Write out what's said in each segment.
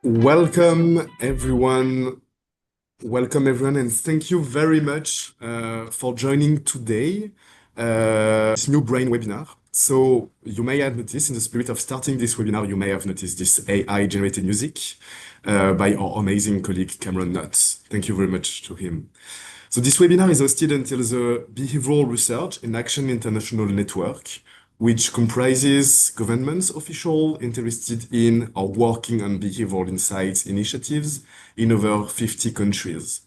Welcome everyone. Welcome everyone, and thank you very much for joining today this new brain webinar. So you may have noticed, in the spirit of starting this webinar, you may have noticed this AI generated music by our amazing colleague Cameron Nutt. Thank you very much to him. So this webinar is hosted until the Behavioral Research in Action International Network, which comprises governments officials interested in or working on behavioral insights initiatives in over 50 countries.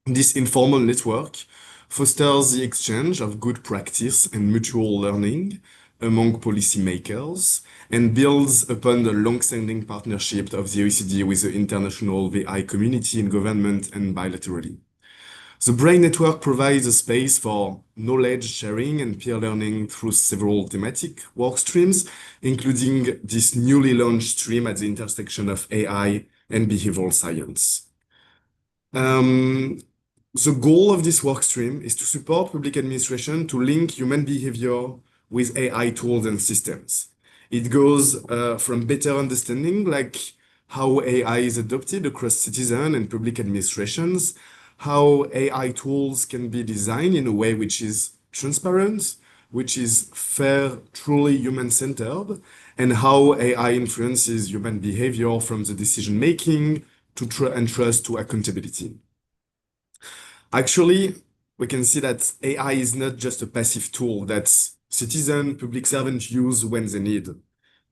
This informal network fosters the exchange of good practice and mutual learning among policymakers and builds upon the long-standing partnership of the OECD with the international VI community in government and bilaterally. The Brain Network provides a space for knowledge sharing and peer learning through several thematic work streams, including this newly launched stream at the intersection of AI and behavioral science. The goal of this work stream is to support public administration to link human behavior with AI tools and systems. It goes from better understanding, like how AI is adopted across citizen and public administrations, how AI tools can be designed in a way which is transparent, which is fair, truly human-centered, and how AI influences human behavior from the decision-making to and trust to accountability. Actually, we can see that AI is not just a passive tool that citizen, public servants use when they need.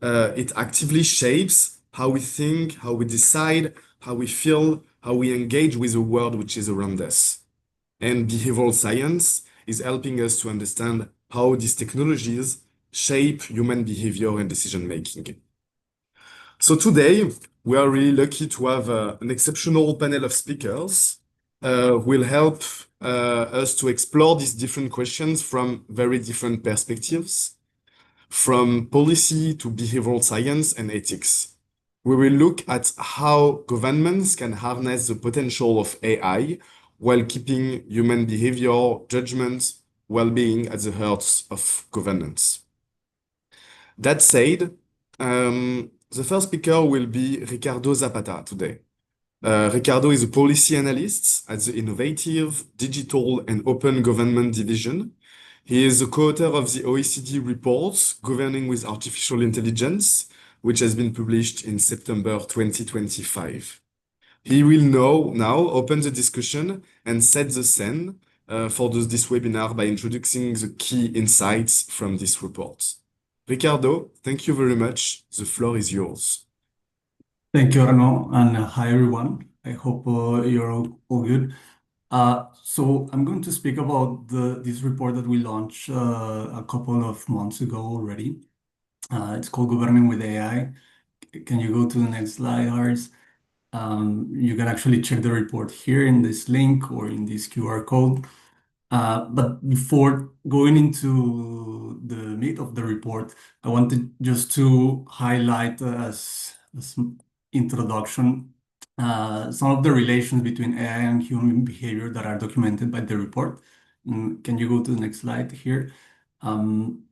It actively shapes how we think, how we decide, how we feel, how we engage with the world which is around us. And behavioral science is helping us to understand how these technologies shape human behavior and decision making. So today, we are really lucky to have an exceptional panel of speakers who will help us to explore these different questions from very different perspectives, from policy to behavioral science and ethics. We will look at how governments can harness the potential of AI while keeping human behavior, judgment, well-being at the heart of governance. That said, the first speaker will be Ricardo Zapata today. Ricardo is a policy analyst at the Innovative, Digital and Open Government Division. He is the co-author of the OECD report Governing with Artificial Intelligence, which has been published in September 2025. He will now open the discussion and set the scene for this webinar by introducing the key insights from this report. Ricardo, thank you very much. The floor is yours. Thank you, Arnaud, and hi everyone. I hope you're all good. So I'm going to speak about this report that we launched a couple of months ago already. It's called Governing with AI. Can you go to the next slide, Harris? You can actually check the report here in this link or in this QR code. But before going into the meat of the report, I wanted just to highlight as introduction some of the relations between AI and human behavior that are documented by the report. Can you go to the next slide here?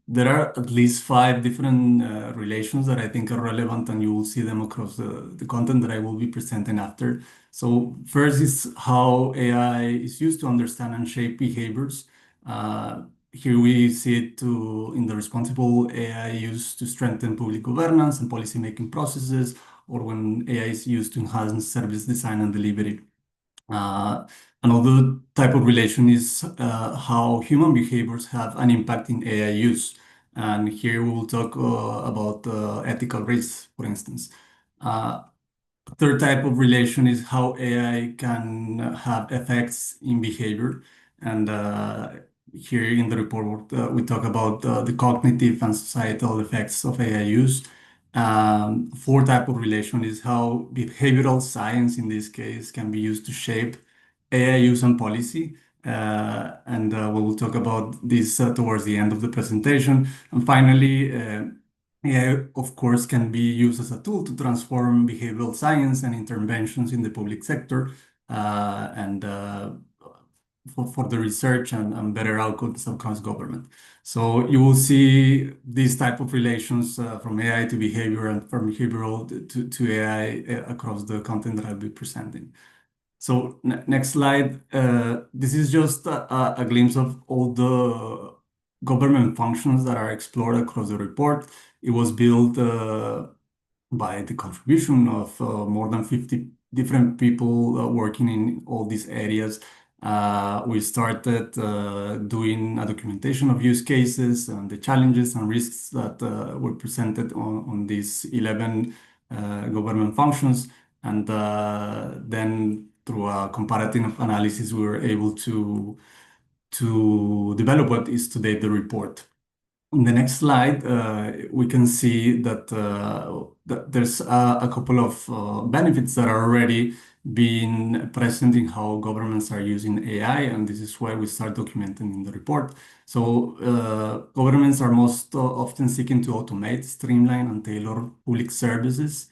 There are at least 5 different relations that I think are relevant, and you will see them across the content that I will be presenting after. So first is how AI is used to understand and shape behaviors. Here we see it in the responsible AI used to strengthen public governance and policymaking processes, or when AI is used to enhance service design and delivery. Another type of relation is how human behaviors have an impact in AI use. And here we will talk about ethical risks, for instance. Third type of relation is how AI can have effects in behavior. And here in the report, we talk about the cognitive and societal effects of AI use. Fourth type of relation is how behavioral science, in this case, can be used to shape AI use and policy. And we will talk about this towards the end of the presentation. And finally, AI, of course, can be used as a tool to transform behavioral science and interventions in the public sector. And for the research and better outcomes across government. So you will see these type of relations from AI to behavior and from behavioral to AI across the content that I'll be presenting. So next slide. This is just a glimpse of all the government functions that are explored across the report. It was built by the contribution of more than 50 different people working in all these areas. We started doing a documentation of use cases and the challenges and risks that were presented on these 11 government functions. And then through a comparative analysis, we were able to develop what is today the report. On the next slide, we can see that there's a couple of benefits that are already being present in how governments are using AI, and this is why we start documenting in the report. So governments are most often seeking to automate, streamline, and tailor public services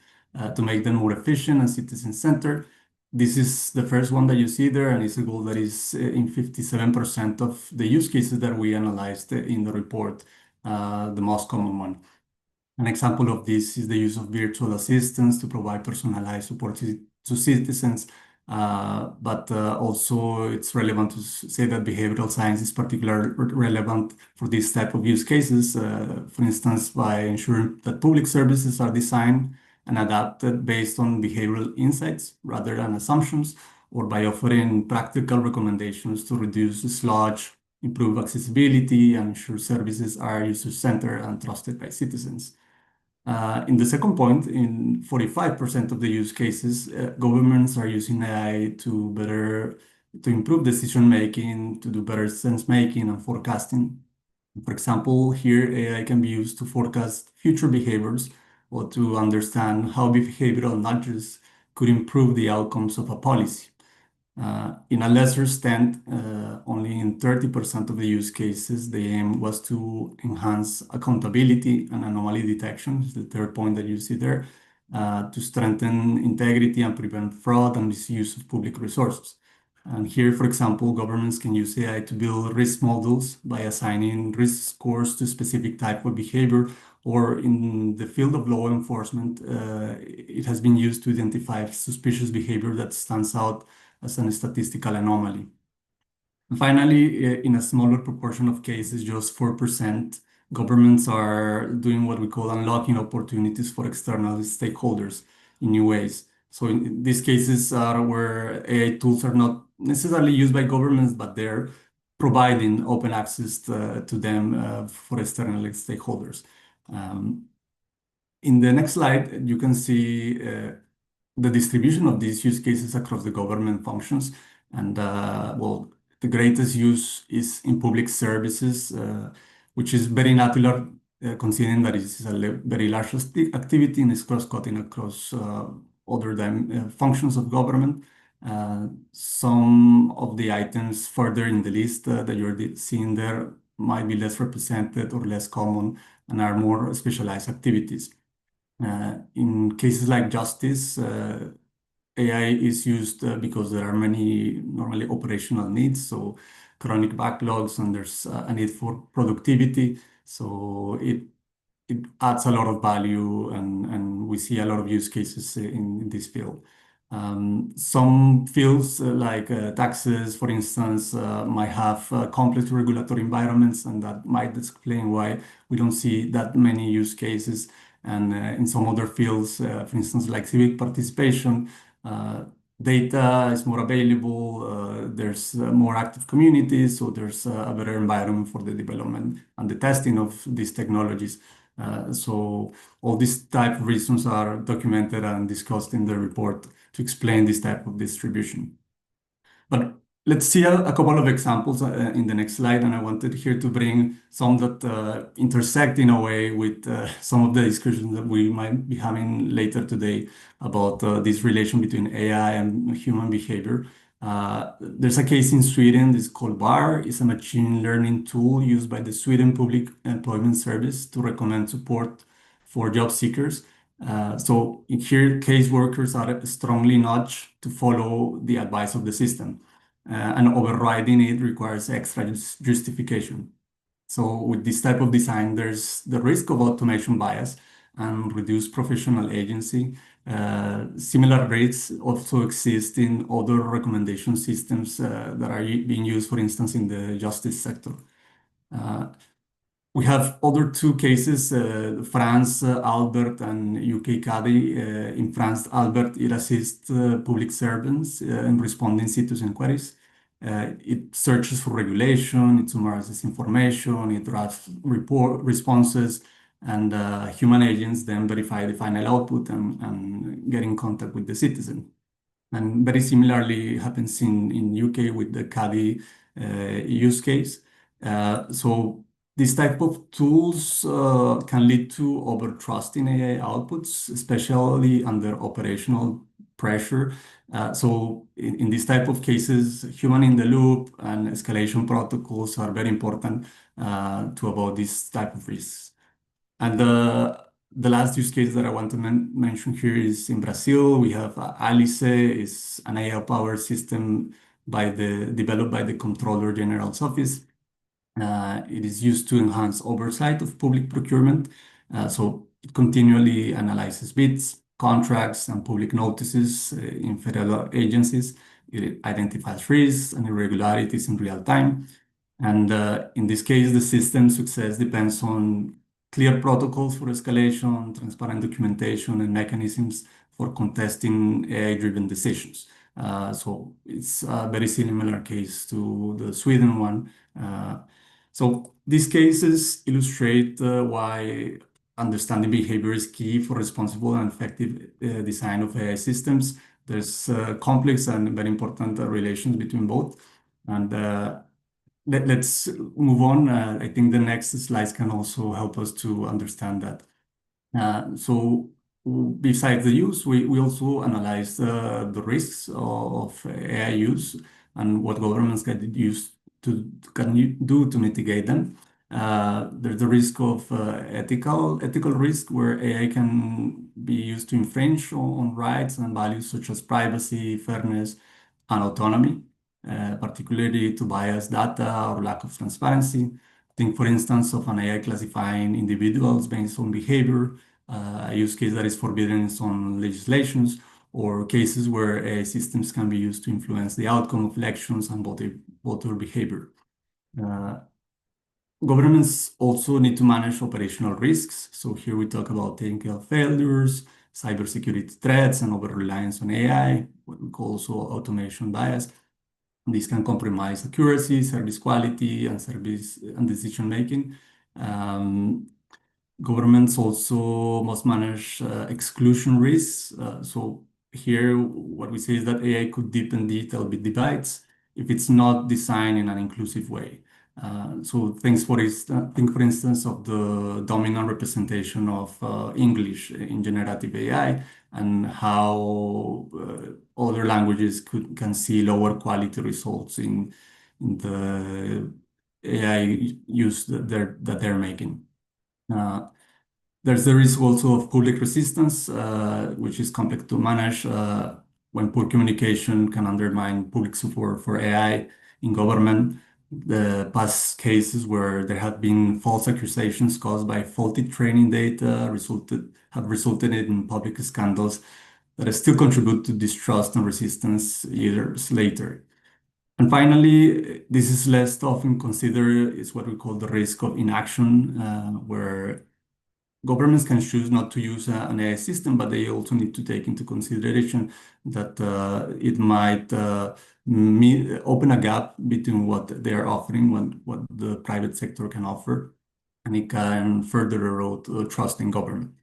to make them more efficient and citizen-centered. This is the first one that you see there, and it's a goal that is in 57% of the use cases that we analyzed in the report, the most common one. An example of this is the use of virtual assistants to provide personalized support to citizens. But also it's relevant to say that behavioral science is particularly relevant for this type of use cases. For instance, by ensuring that public services are designed and adapted based on behavioral insights rather than assumptions, or by offering practical recommendations to reduce sludge, improve accessibility, and ensure services are user-centered and trusted by citizens. In the second point, in 45% of the use cases, governments are using AI to improve decision-making, to do better sense-making and forecasting. For example, here AI can be used to forecast future behaviors or to understand how behavioral nudges could improve the outcomes of a policy. In a lesser extent, only in 30% of the use cases, the aim was to enhance accountability and anomaly detection, is the third point that you see there, to strengthen integrity and prevent fraud and misuse of public resources. And here, for example, governments can use AI to build risk models by assigning risk scores to specific type of behavior, or in the field of law enforcement, it has been used to identify suspicious behavior that stands out as a statistical anomaly. And finally, in a smaller proportion of cases, just 4%, governments are doing what we call unlocking opportunities for external stakeholders in new ways. So in these cases are where AI tools are not necessarily used by governments, but they're providing open access to them for external stakeholders. In the next slide, you can see the distribution of these use cases across the government functions. And well, the greatest use is in public services, which is very natural considering that it is a very large activity and is cross-cutting across other functions of government. Some of the items further in the list that you're seeing there might be less represented or less common and are more specialized activities. In cases like justice, AI is used because there are many normally operational needs, so chronic backlogs, and there's a need for productivity. So it adds a lot of value, and we see a lot of use cases in this field. Some fields like taxes, for instance, might have complex regulatory environments, and that might explain why we don't see that many use cases. And in some other fields, for instance, like civic participation, data is more available, there's more active communities, so there's a better environment for the development and the testing of these technologies. So all these type of reasons are documented and discussed in the report to explain this type of distribution. But let's see a couple of examples in the next slide, and I wanted here to bring some that intersect in a way with some of the discussions that we might be having later today about this relation between AI and human behavior. There's a case in Sweden, it's called BAR. It's a machine learning tool used by the Sweden Public Employment Service to recommend support for job seekers. So here, case workers are strongly nudged to follow the advice of the system. and overriding it requires extra justification. So with this type of design, there's the risk of automation bias and reduced professional agency. Similar risks also exist in other recommendation systems that are being used, for instance, in the justice sector. Uh, we have other two cases, France, Albert, and UK CADI. In France, Albert, it assists public servants in responding citizen queries. It searches for regulation, it summarizes information, it drafts report responses, and human agents then verify the final output and get in contact with the citizen. And very similarly happens in UK with the CADI use case. So this type of tools can lead to over-trust in AI outputs, especially under operational pressure. So in this type of cases, human in the loop and escalation protocols are very important to avoid this type of risks. And the last use case that I want to mention here is in Brazil. We have Alice, is an AI-powered system developed by the Controller General's Office. It is used to enhance oversight of public procurement. So it continually analyzes bids, contracts, and public notices in federal agencies. It identifies risks and irregularities in real time. And in this case, the system success depends on clear protocols for escalation, transparent documentation, and mechanisms for contesting AI-driven decisions. So it's a very similar case to the Sweden one. So these cases illustrate why understanding behavior is key for responsible and effective design of AI systems. There's complex and very important relations between both. And let's move on. I think the next slides can also help us to understand that. So besides the use, we also analyze the risks of AI use and what governments can do to mitigate them. There's the risk of ethical risk where AI can be used to infringe on rights and values such as privacy, fairness, and autonomy, particularly to bias data or lack of transparency. Think, for instance, of an AI classifying individuals based on behavior, a use case that is forbidden in some legislations, or cases where AI systems can be used to influence the outcome of elections and voter behavior. Governments also need to manage operational risks. So here we talk about technical failures, cybersecurity threats, and over-reliance on AI, what we call also automation bias. This can compromise accuracy, service quality, and service and decision making. Governments also must manage exclusion risks. So here, what we say is that AI could deepen digital divides if it's not designed in an inclusive way. So think, for instance, of the dominant representation of English in generative AI and how other languages can see lower quality results in the AI use that they're making. There's the risk also of public resistance, which is complex to manage when poor communication can undermine public support for AI in government. The past cases where there have been false accusations caused by faulty training data have resulted in public scandals that still contribute to distrust and resistance years later. And finally, this is less often considered is what we call the risk of inaction, where governments can choose not to use an AI system, but they also need to take into consideration that it might open a gap between what they are offering, what the private sector can offer, and it can further erode trust in government.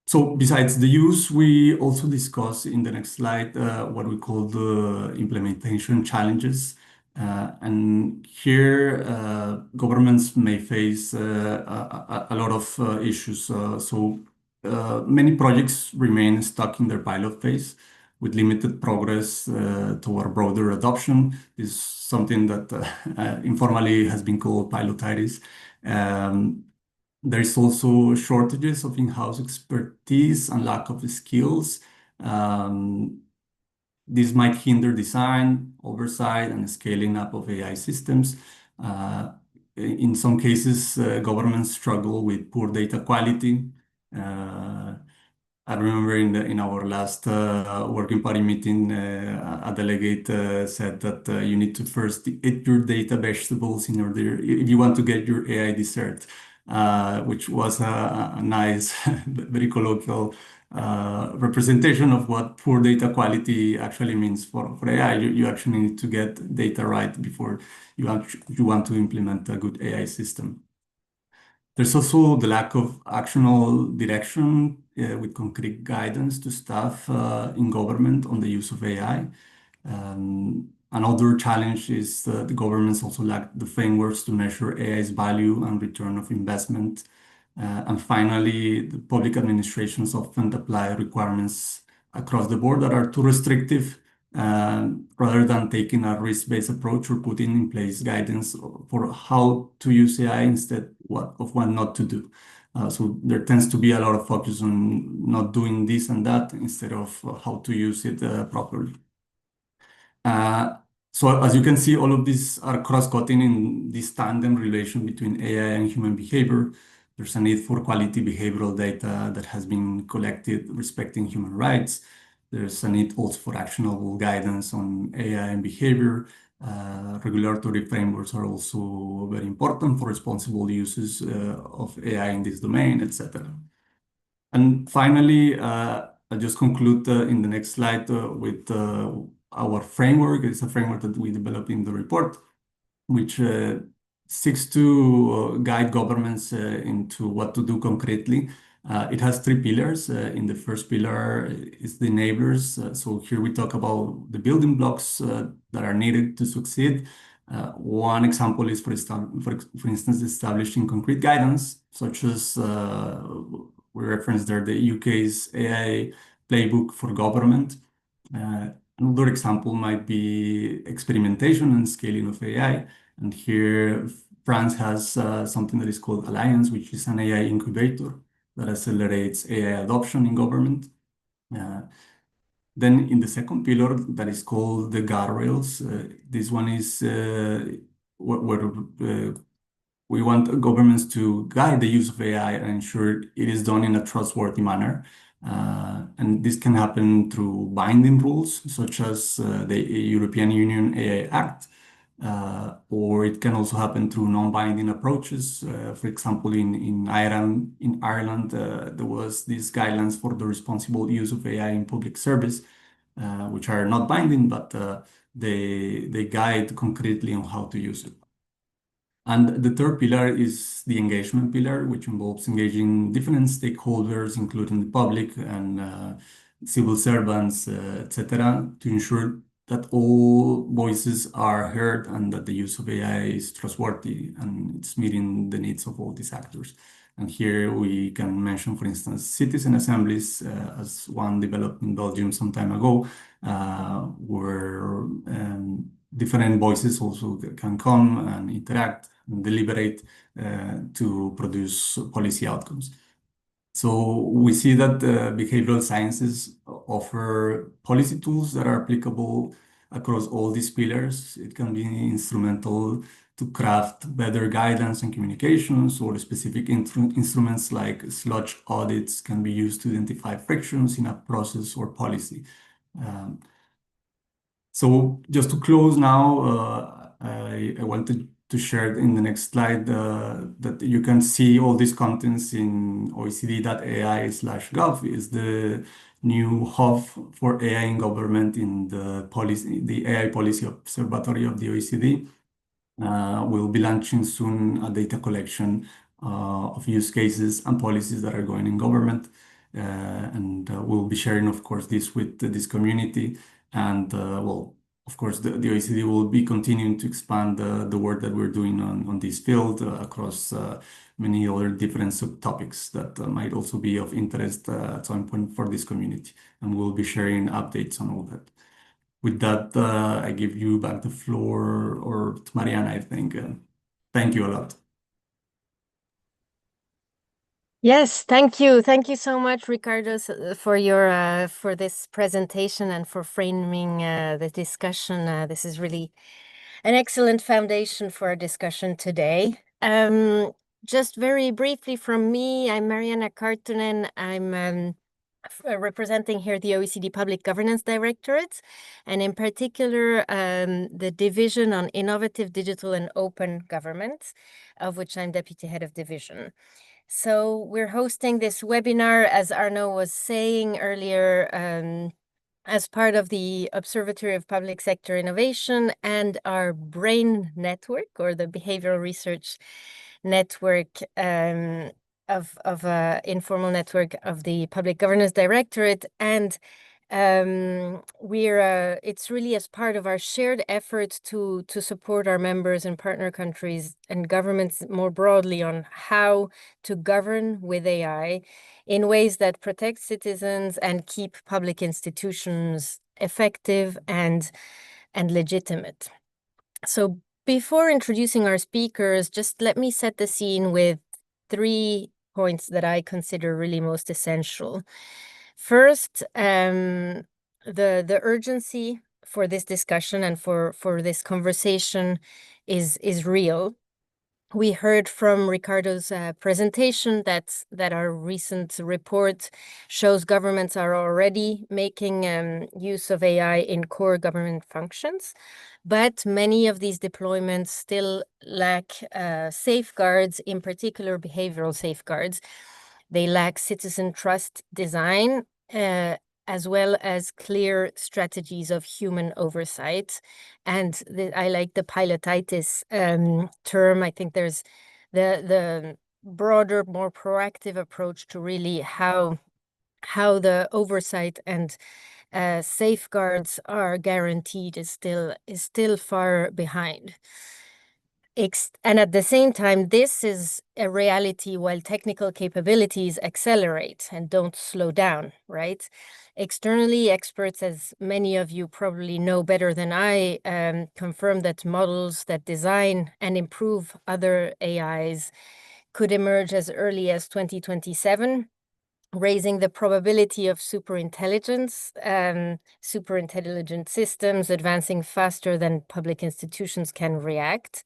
So besides the use, we also discuss in the next slide what we call the implementation challenges. And here, governments may face a lot of issues. So many projects remain stuck in their pilot phase with limited progress toward broader adoption. This is something that informally has been called pilotitis. There's also shortages of in-house expertise and lack of skills. This might hinder design, oversight, and scaling up of AI systems. In some cases, governments struggle with poor data quality. Uh, I remember in our last working party meeting, a delegate said that you need to first eat your data vegetables in order if you want to get your AI dessert, which was a nice, very colloquial representation of what poor data quality actually means for AI. You actually need to get data right before you want to implement a good AI system. There's also the lack of actionable direction with concrete guidance to staff in government on the use of AI. Another challenge is the governments also lack the frameworks to measure AI's value and return of investment. And finally, the public administrations often apply requirements across the board that are too restrictive, rather than taking a risk-based approach or putting in place guidance for how to use AI instead of what not to do. So there tends to be a lot of focus on not doing this and that instead of how to use it properly. Uh, so as you can see, all of these are cross-cutting in this tandem relation between AI and human behavior. There's a need for quality behavioral data that has been collected respecting human rights. There's a need also for actionable guidance on AI and behavior. Regulatory frameworks are also very important for responsible uses of AI in this domain, etc. And finally, I'll just conclude in the next slide with our framework. It's a framework that we developed in the report, which seeks to guide governments into what to do concretely. It has three pillars. In the first pillar is the enablers. So here we talk about the building blocks that are needed to succeed. One example is, for instance, establishing concrete guidance, such as we referenced there the UK's AI playbook for government. Another example might be experimentation and scaling of AI. And here, France has something that is called Alliance, which is an AI incubator that accelerates AI adoption in government. Uh, then in the second pillar, that is called the guardrails. This one is where we want governments to guide the use of AI and ensure it is done in a trustworthy manner. And this can happen through binding rules, such as the European Union AI Act, or it can also happen through non-binding approaches. For example, in Ireland, there was these guidelines for the responsible use of AI in public service, which are not binding, but they guide concretely on how to use it. And the third pillar is the engagement pillar, which involves engaging different stakeholders, including the public and civil servants, etc., to ensure that all voices are heard and that the use of AI is trustworthy and it's meeting the needs of all these actors. And here we can mention, for instance, citizen assemblies as one developed in Belgium some time ago, where different voices also can come and interact and deliberate to produce policy outcomes. So we see that behavioral sciences offer policy tools that are applicable across all these pillars. It can be instrumental to craft better guidance and communications, or specific instruments like sludge audits can be used to identify frictions in a process or policy. Um, so just to close now, I wanted to share in the next slide that you can see all these contents in oecd.ai/gov is the new hub for AI in government in the AI Policy Observatory of the OECD. We'll be launching soon a data collection of use cases and policies that are going in government. And we'll be sharing, of course, this with this community. And well, of course, the OECD will be continuing to expand the work that we're doing on this field across many other different subtopics that might also be of interest at some point for this community. And we'll be sharing updates on all that. With that, I give you back the floor, or to Mariana, I think. Thank you a lot. Yes, thank you. Thank you so much, Ricardo, for your for this presentation and for framing the discussion. This is really an excellent foundation for our discussion today. Just very briefly from me, I'm Mariana Kartunen. I'm representing here the OECD Public Governance Directorate, and in particular, the Division on Innovative Digital and Open Government, of which I'm Deputy Head of Division. So we're hosting this webinar, as Arnaud was saying earlier, as part of the Observatory of Public Sector Innovation and our BRAIN network, or the Behavioral Research Network, of informal network of the Public Governance Directorate. And it's really as part of our shared effort to support our members and partner countries and governments more broadly on how to govern with AI in ways that protect citizens and keep public institutions effective and legitimate. So before introducing our speakers, just let me set the scene with 3 points that I consider really most essential. First, the urgency for this discussion and for this conversation is real. We heard from Ricardo's presentation that our recent report shows governments are already making use of AI in core government functions, but many of these deployments still lack safeguards, in particular behavioral safeguards. They lack citizen trust design, as well as clear strategies of human oversight. And I like the pilotitis term. I think there's the broader, more proactive approach to really how the oversight and safeguards are guaranteed is still far behind. And at the same time, this is a reality while technical capabilities accelerate and don't slow down, right? Externally, experts, as many of you probably know better than I, confirm that models that design and improve other AIs could emerge as early as 2027, raising the probability of superintelligent systems advancing faster than public institutions can react.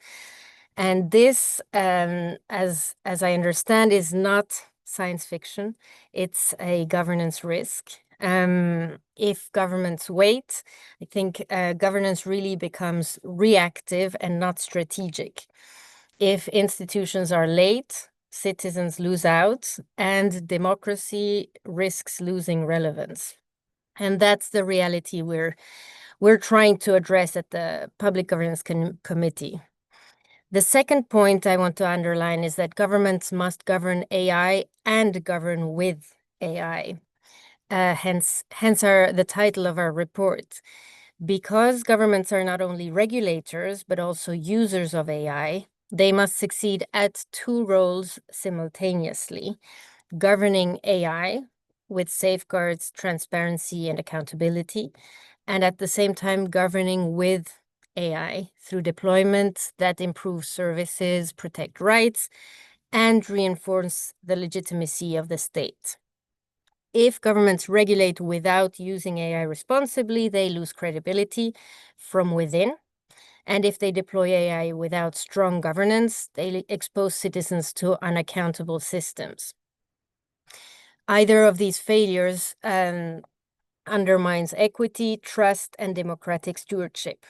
And this, as I understand, is not science fiction. It's a governance risk. If governments wait, I think governance really becomes reactive and not strategic. If institutions are late, citizens lose out, and democracy risks losing relevance. And that's the reality we're trying to address at the Public Governance Committee. The second point I want to underline is that governments must govern AI and govern with AI. Hence the title of our report. Because governments are not only regulators, but also users of AI, they must succeed at 2 roles simultaneously: governing AI with safeguards, transparency, and accountability, and at the same time governing with AI through deployments that improve services, protect rights, and reinforce the legitimacy of the state. If governments regulate without using AI responsibly, they lose credibility from within. And if they deploy AI without strong governance, they expose citizens to unaccountable systems. Either of these failures undermines equity, trust, and democratic stewardship.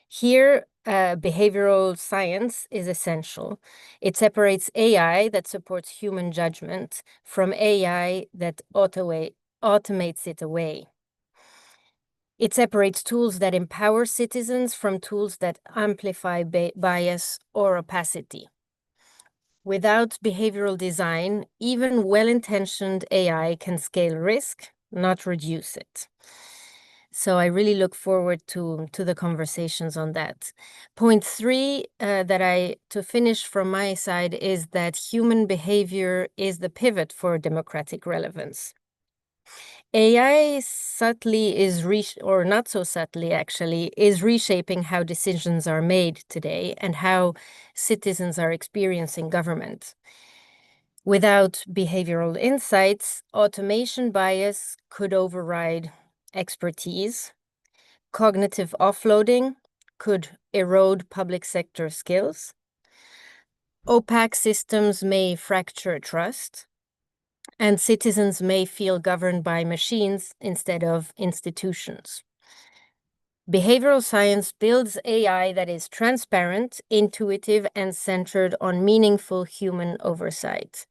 Here, behavioral science is essential. It separates AI that supports human judgment from AI that automates it away. It separates tools that empower citizens from tools that amplify bias or opacity. Without behavioral design, even well-intentioned AI can scale risk, not reduce it. So I really look forward to the conversations on that. Point 3 to finish from my side is that human behavior is the pivot for democratic relevance. AI subtly or not so subtly actually, is reshaping how decisions are made today and how citizens are experiencing government. Without behavioral insights, automation bias could override expertise. Cognitive offloading could erode public sector skills. Opaque systems may fracture trust, and citizens may feel governed by machines instead of institutions. Behavioral science builds AI that is transparent, intuitive, and centered on meaningful human oversight.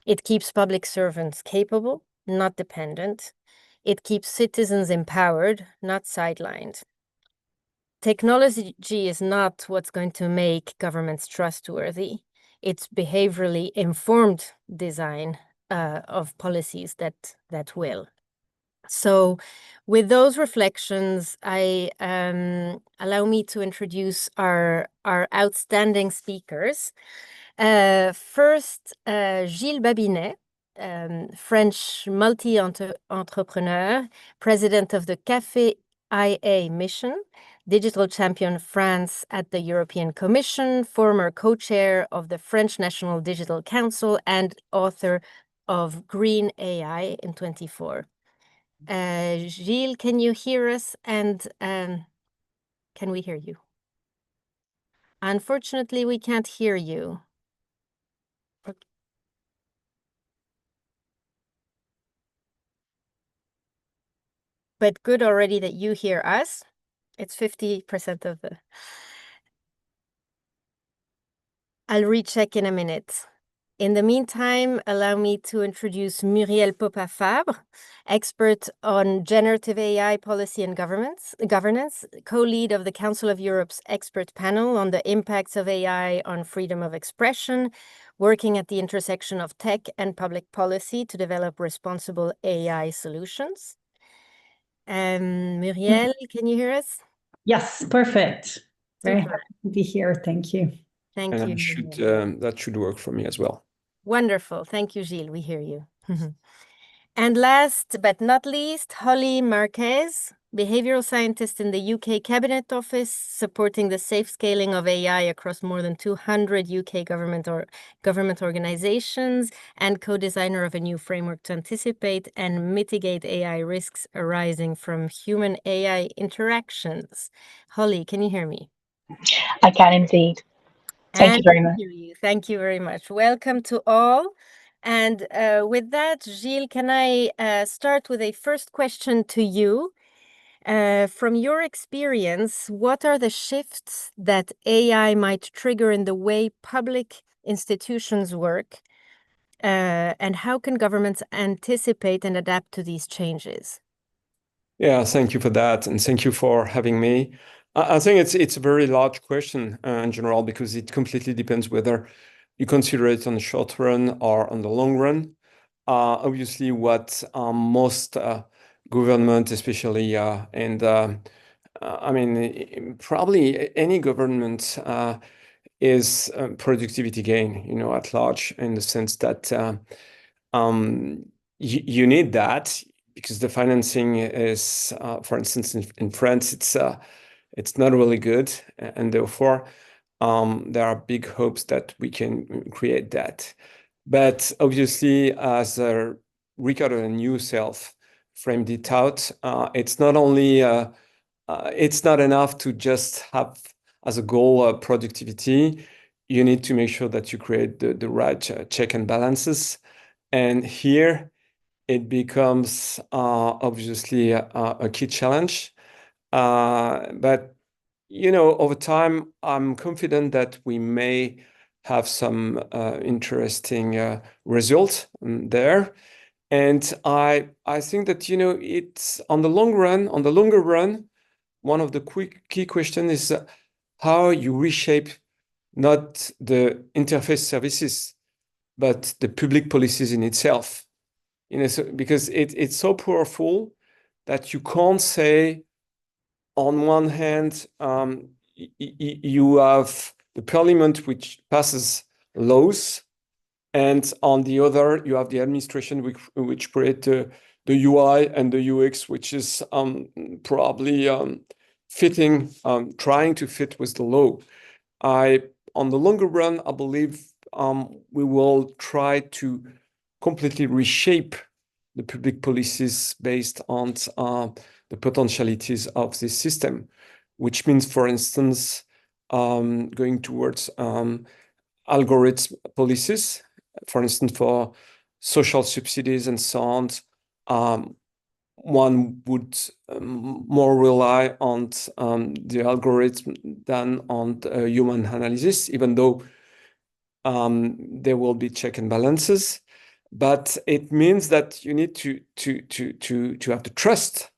It keeps public servants capable, not dependent. It keeps citizens empowered, not sidelined. Technology is not what's going to make governments trustworthy. It's behaviorally informed design of policies that will. So with those reflections, I allow me to introduce our outstanding speakers. First, Gilles Babinet, French multi-entrepreneur, president of the Café IA mission, digital champion France at the European Commission, former co-chair of the French National Digital Council, and author of Green AI in 24. Gilles, can you hear us? And can we hear you? Unfortunately, we can't hear you. Okay. But good already that you hear us. It's 50% of the... I'll recheck in a minute. In the meantime, allow me to introduce Muriel Popa-Fabre, expert on generative AI policy and governance, co-lead of the Council of Europe's expert panel on the impacts of AI on freedom of expression, working at the intersection of tech and public policy to develop responsible AI solutions. Muriel, can you hear us? Yes, perfect. Very Super. happy to be here. Thank you. Thank And you. that should work for me as well. Wonderful. Thank you, Gilles. We hear you. And last but not least, Holly Marquez, behavioral scientist in the UK Cabinet Office, supporting the safe scaling of AI across more than 200 UK government organizations, and co-designer of a new framework to anticipate and mitigate AI risks arising from human-AI interactions. Holly, can you hear me? I can indeed. Thank you very much. Thank you very much. Welcome to all. And with that, Gilles, can I start with a first question to you? From your experience, what are the shifts that AI might trigger in the way public institutions work? And how can governments anticipate and adapt to these changes? Yeah, thank you for that. And thank you for having me. I think it's a very large question in general, because it completely depends whether you consider it on the short run or on the long run. Obviously, what most government, especially, and I mean, probably any government is productivity gain, at large, in the sense that you need that, because the financing is, for instance, in France, it's not really good, and therefore there are big hopes that we can create that. But obviously, as Ricardo and yourself framed it out, it's not only it's not enough to just have as a goal productivity. You need to make sure that you create the right check and balances, and here it becomes obviously a key challenge. But over time, I'm confident that we may have some interesting results there. And I think that it's on the longer run, one of the key questions is how you reshape not the interface services, but the public policies in itself. Because it's so powerful that you can't say, on one hand, you have the parliament which passes laws, and on the other, you have the administration which create the UI and the UX, which is probably trying to fit with the law. On the longer run, I believe we will try to completely reshape the public policies based on the potentialities of this system, which means, for instance, going towards algorithm policies, for instance, for social subsidies and so on. One would more rely on the algorithm than on human analysis, even though there will be check and balances. But it means that you need to have the trust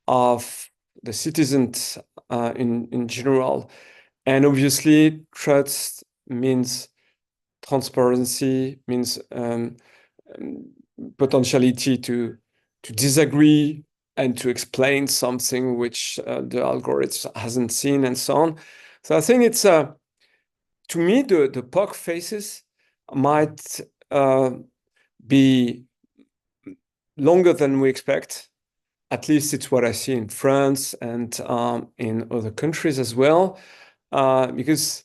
of the citizens in general. And obviously, trust means transparency, means potentiality to disagree and to explain something which the algorithm hasn't seen and so on. So I think it's, to me, the POC phases might be longer than we expect. At least it's what I see in France and in other countries as well, because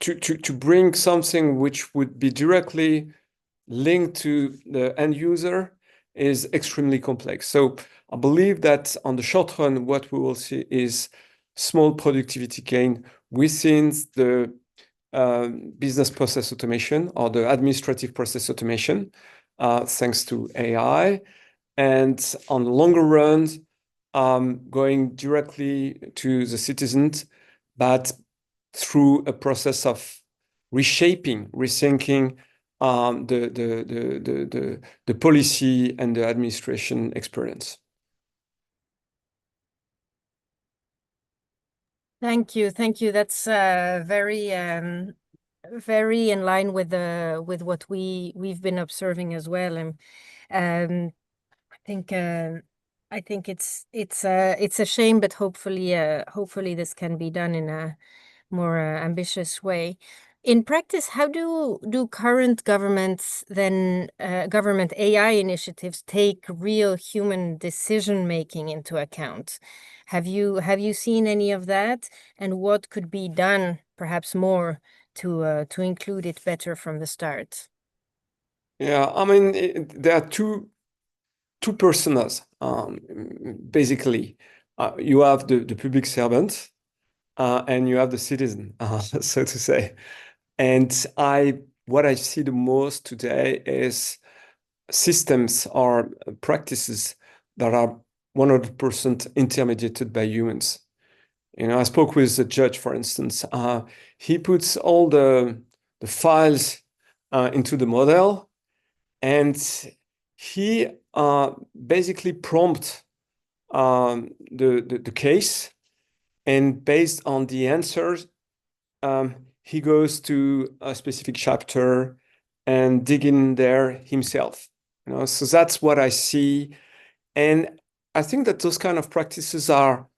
to bring something which would be directly linked to the end user is extremely complex. So I believe that on the short run, what we will see is small productivity gain within the business process automation or the administrative process automation, thanks to AI. And on the longer run, going directly to the citizens, but through a process of reshaping, rethinking the policy and the administration experience. Thank you. That's very in line with what we've been observing as well. And I think it's a shame, but hopefully this can be done in a more ambitious way. In practice, how do current governments government AI initiatives take real human decision making into account? Have you seen any of that, and what could be done perhaps more to include it better from the start? Yeah, I mean, there are two personas, basically. You have the public servant, and you have the citizen, so to say. And what I see the most today is systems or practices that are 100% intermediated by humans. I spoke with a judge, for instance. He puts all the files into the model, and he basically prompts the case, and based on the answers, he goes to a specific chapter and dig in there himself. So that's what I see, and I think that those kind of practices are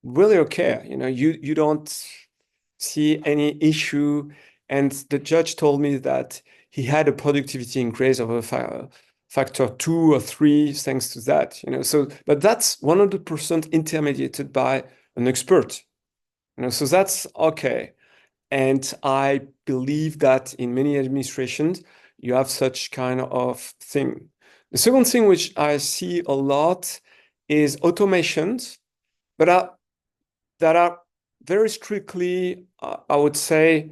really okay. You don't see any issue, and the judge told me that he had a productivity increase of a factor 2 or 3 thanks to that. So, but that's 100% intermediated by an expert. So that's okay. And I believe that in many administrations, you have such kind of thing. The second thing which I see a lot is automations, but that are very strictly, I would say,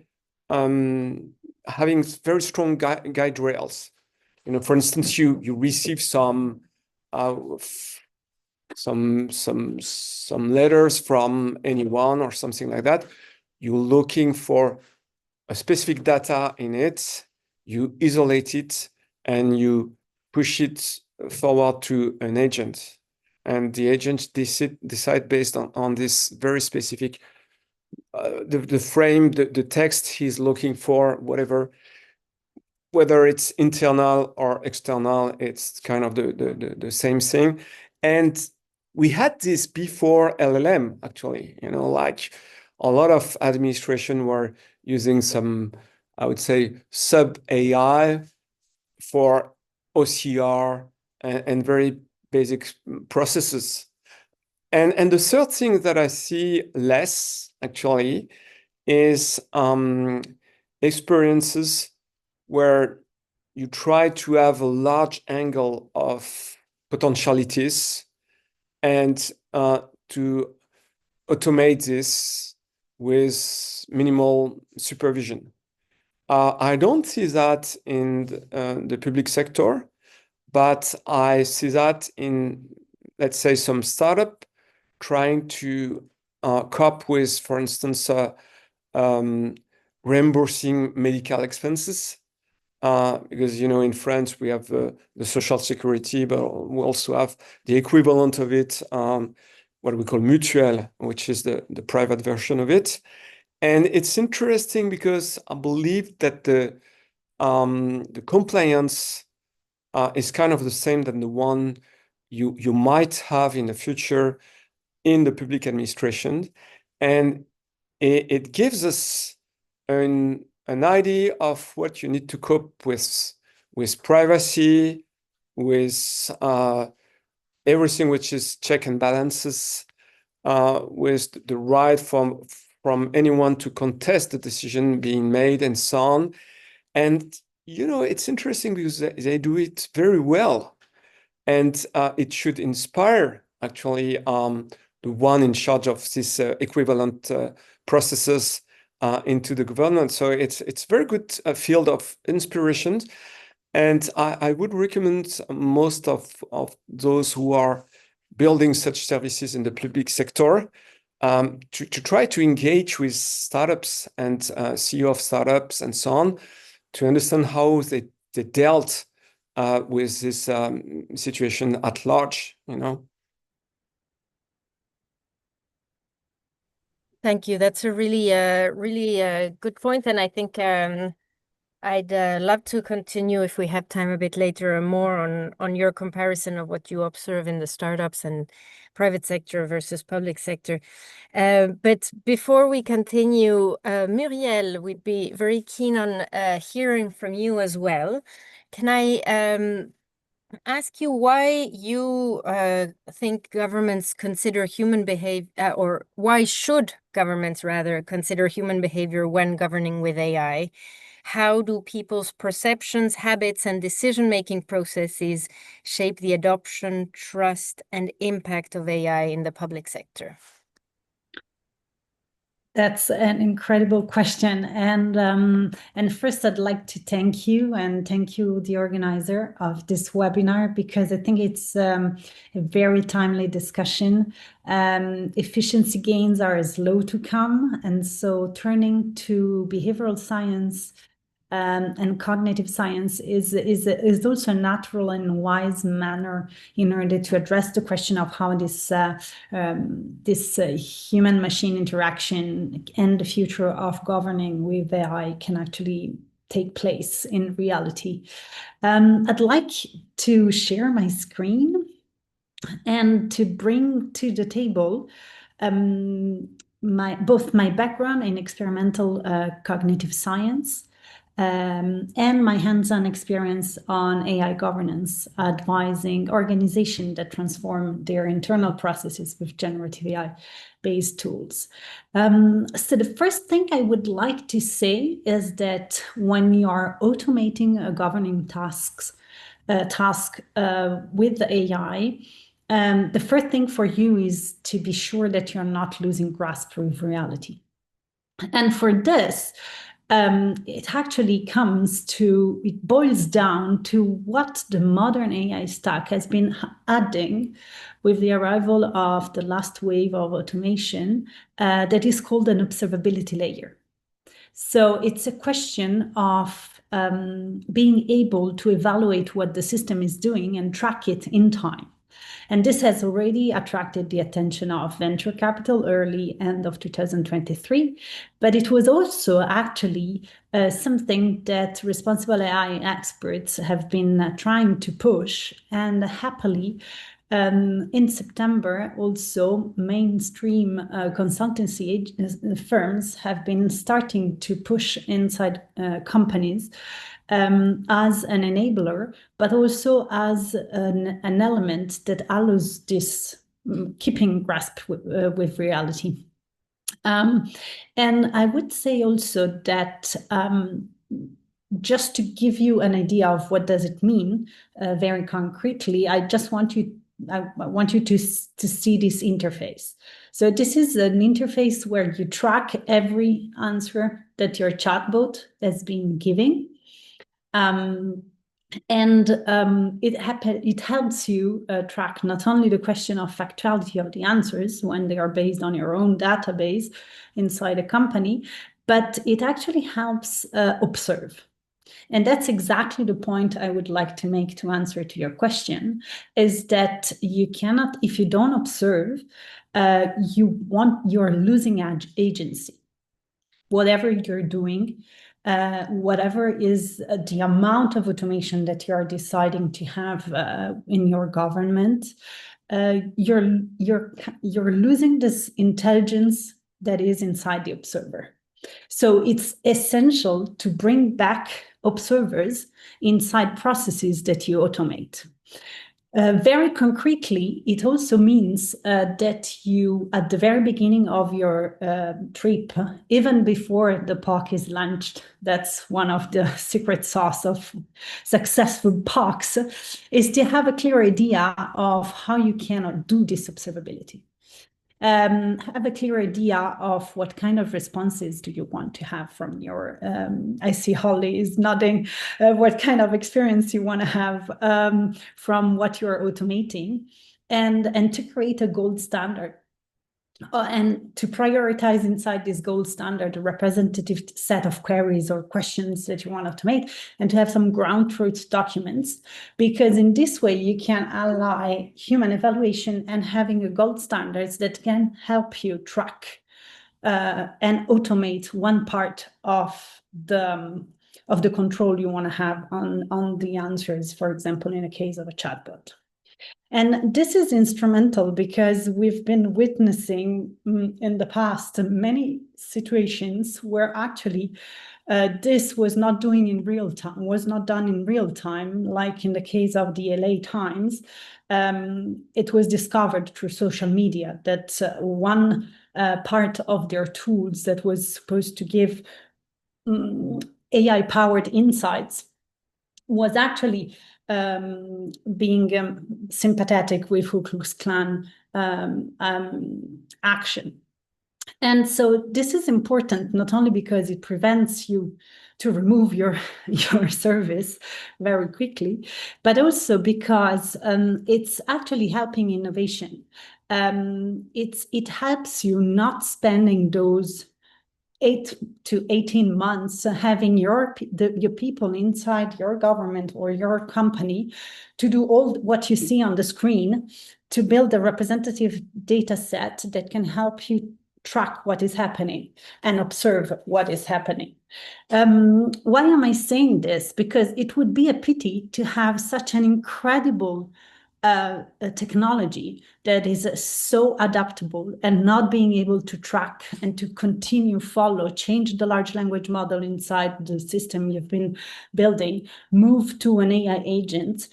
having very strong guide rails. For instance, you receive some letters from anyone or something like that. You're looking for a specific data in it, you isolate it, and you push it forward to an agent. And the agent decide based on this very specific, the frame, the text he's looking for, whatever, whether it's internal or external, it's kind of the same thing. And we had this before LLM, actually, like a lot of administration were using some, I would say, sub AI for OCR and very basic processes. And the third thing that I see less, actually, is experiences where you try to have a large angle of potentialities and to automate this with minimal supervision. I don't see that in the public sector, but I see that in, let's say, some startup trying to cope with, for instance, reimbursing medical expenses. Because, you know, in France, we have the social security, but we also have the equivalent of it, what we call mutuelle, which is the private version of it. And it's interesting because I believe that the compliance is kind of the same than the one you might have in the future in the public administration. And it gives us an idea of what you need to cope with privacy, with everything which is check and balances, with the right from anyone to contest the decision being made and so on. And, you know, it's interesting because they do it very well. And it should inspire, actually, the one in charge of this equivalent processes into the government. So it's very good field of inspiration. And I would recommend most of those who are building such services in the public sector to try to engage with startups and CEO of startups and so on to understand how they dealt with this situation at large, you know. Thank you. That's a really good point, and I think I'd love to continue if we have time a bit later more on your comparison of what you observe in the startups and private sector versus public sector. But before we continue, Muriel, we'd be very keen on hearing from you as well. Can I ask you why you think governments consider human behavior, or why should governments rather consider human behavior when governing with AI? How do people's perceptions, habits, and decision-making processes shape the adoption, trust, and impact of AI in the public sector? That's an incredible question. And first, I'd like to thank you and thank you, the organizer of this webinar, because I think it's a very timely discussion. Efficiency gains are slow to come. And so turning to behavioral science and cognitive science is also a natural and wise manner in order to address the question of how this human-machine interaction and the future of governing with AI can actually take place in reality. I'd like to share my screen and to bring to the table both my background in experimental cognitive science and my hands-on experience on AI governance, advising organizations that transform their internal processes with generative AI-based tools. So the first thing I would like to say is that when you are automating a governing task with the AI, the first thing for you is to be sure that you're not losing grasp with reality. And for this, it boils down to what the modern AI stack has been adding with the arrival of the last wave of automation that is called an observability layer. So it's a question of being able to evaluate what the system is doing and track it in time. And this has already attracted the attention of venture capital early end of 2023, but it was also actually something that responsible AI experts have been trying to push, and happily in September, also mainstream consultancy firms have been starting to push inside companies as an enabler, but also as an element that allows this keeping grasp with reality. And I would say also that just to give you an idea of what does it mean very concretely, I want you to see this interface. So this is an interface where you track every answer that your chatbot has been giving. It helps you track not only the question of factuality of the answers when they are based on your own database inside a company, but it actually helps observe. And that's exactly the point I would like to make to answer to your question, is that you cannot, if you don't observe, you're losing agency. Whatever you're doing, whatever is the amount of automation that you're deciding to have in your government, you're losing this intelligence that is inside the observer. So it's essential to bring back observers inside processes that you automate. Very concretely, it also means that you, at the very beginning of your trip, even before the POC is launched, that's one of the secret sauce of successful POCs, is to have a clear idea of how you can do this observability. Have a clear idea of what kind of responses do you want to have from your, I see Holly is nodding, what kind of experience you want to have from what you're automating, and to create a gold standard. And to prioritize inside this gold standard a representative set of queries or questions that you want to automate, and to have some ground truth documents, because in this way you can ally human evaluation and having a gold standards that can help you track and automate one part of the control you want to have on the answers, for example, in a case of a chatbot. And this is instrumental because we've been witnessing in the past many situations where actually this was not done in real time, like in the case of the LA Times. It was discovered through social media that one part of their tools that was supposed to give AI-powered insights was actually being sympathetic with Ku Klux Klan action. And so this is important, not only because it prevents you to remove your service very quickly, but also because it's actually helping innovation. It helps you not spending those 8 to 18 months having your people inside your government or your company to do all what you see on the screen, to build a representative data set that can help you track what is happening and observe what is happening. Why am I saying this? Because it would be a pity to have such an incredible a technology that is so adaptable and not being able to track and to continue change the large language model inside the system you've been building, move to an AI agent,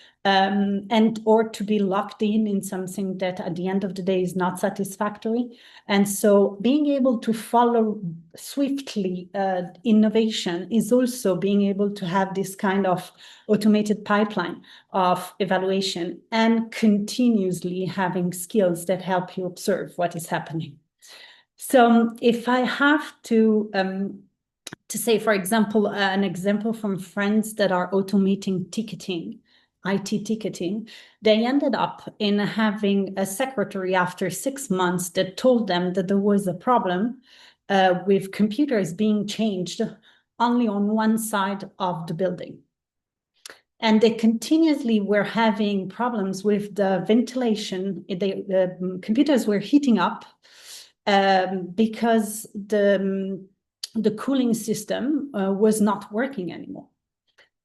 or to be locked in something that at the end of the day is not satisfactory. And so being able to follow swiftly innovation is also being able to have this kind of automated pipeline of evaluation and continuously having skills that help you observe what is happening. So if I have to say, for example, an example from friends that are automating ticketing, IT ticketing, they ended up in having a secretary after 6 months that told them that there was a problem with computers being changed only on one side of the building. And they continuously were having problems with the ventilation. The computers were heating up because the cooling system was not working anymore.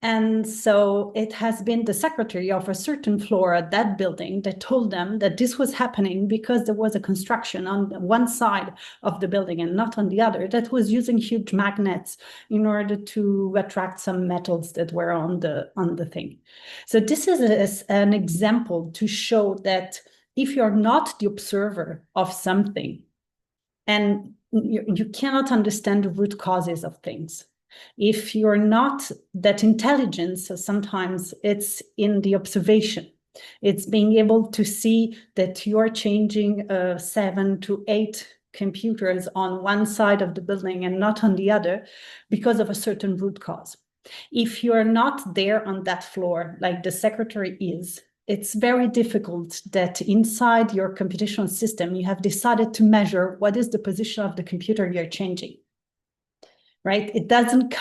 And so it has been the secretary of a certain floor at that building that told them that this was happening because there was a construction on one side of the building and not on the other that was using huge magnets in order to attract some metals that were on the thing. So this is an example to show that if you're not the observer of something, and you cannot understand the root causes of things. If you're not that intelligent, so sometimes it's in the observation. It's being able to see that you're changing 7 to 8 computers on one side of the building and not on the other because of a certain root cause. If you're not there on that floor, like the secretary is, it's very difficult that inside your computational system, you have decided to measure what is the position of the computer you're changing. Right? It doesn't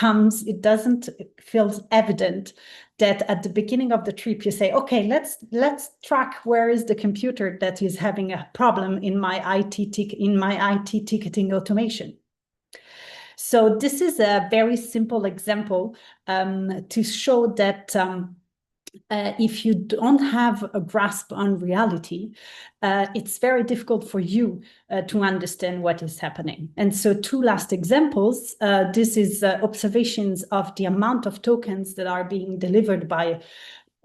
feel evident that at the beginning of the trip you say, okay, let's track where is the computer that is having a problem in my IT ticketing automation. So this is a very simple example to show that if you don't have a grasp on reality, it's very difficult for you to understand what is happening. And so 2 last examples. This is observations of the amount of tokens that are being delivered by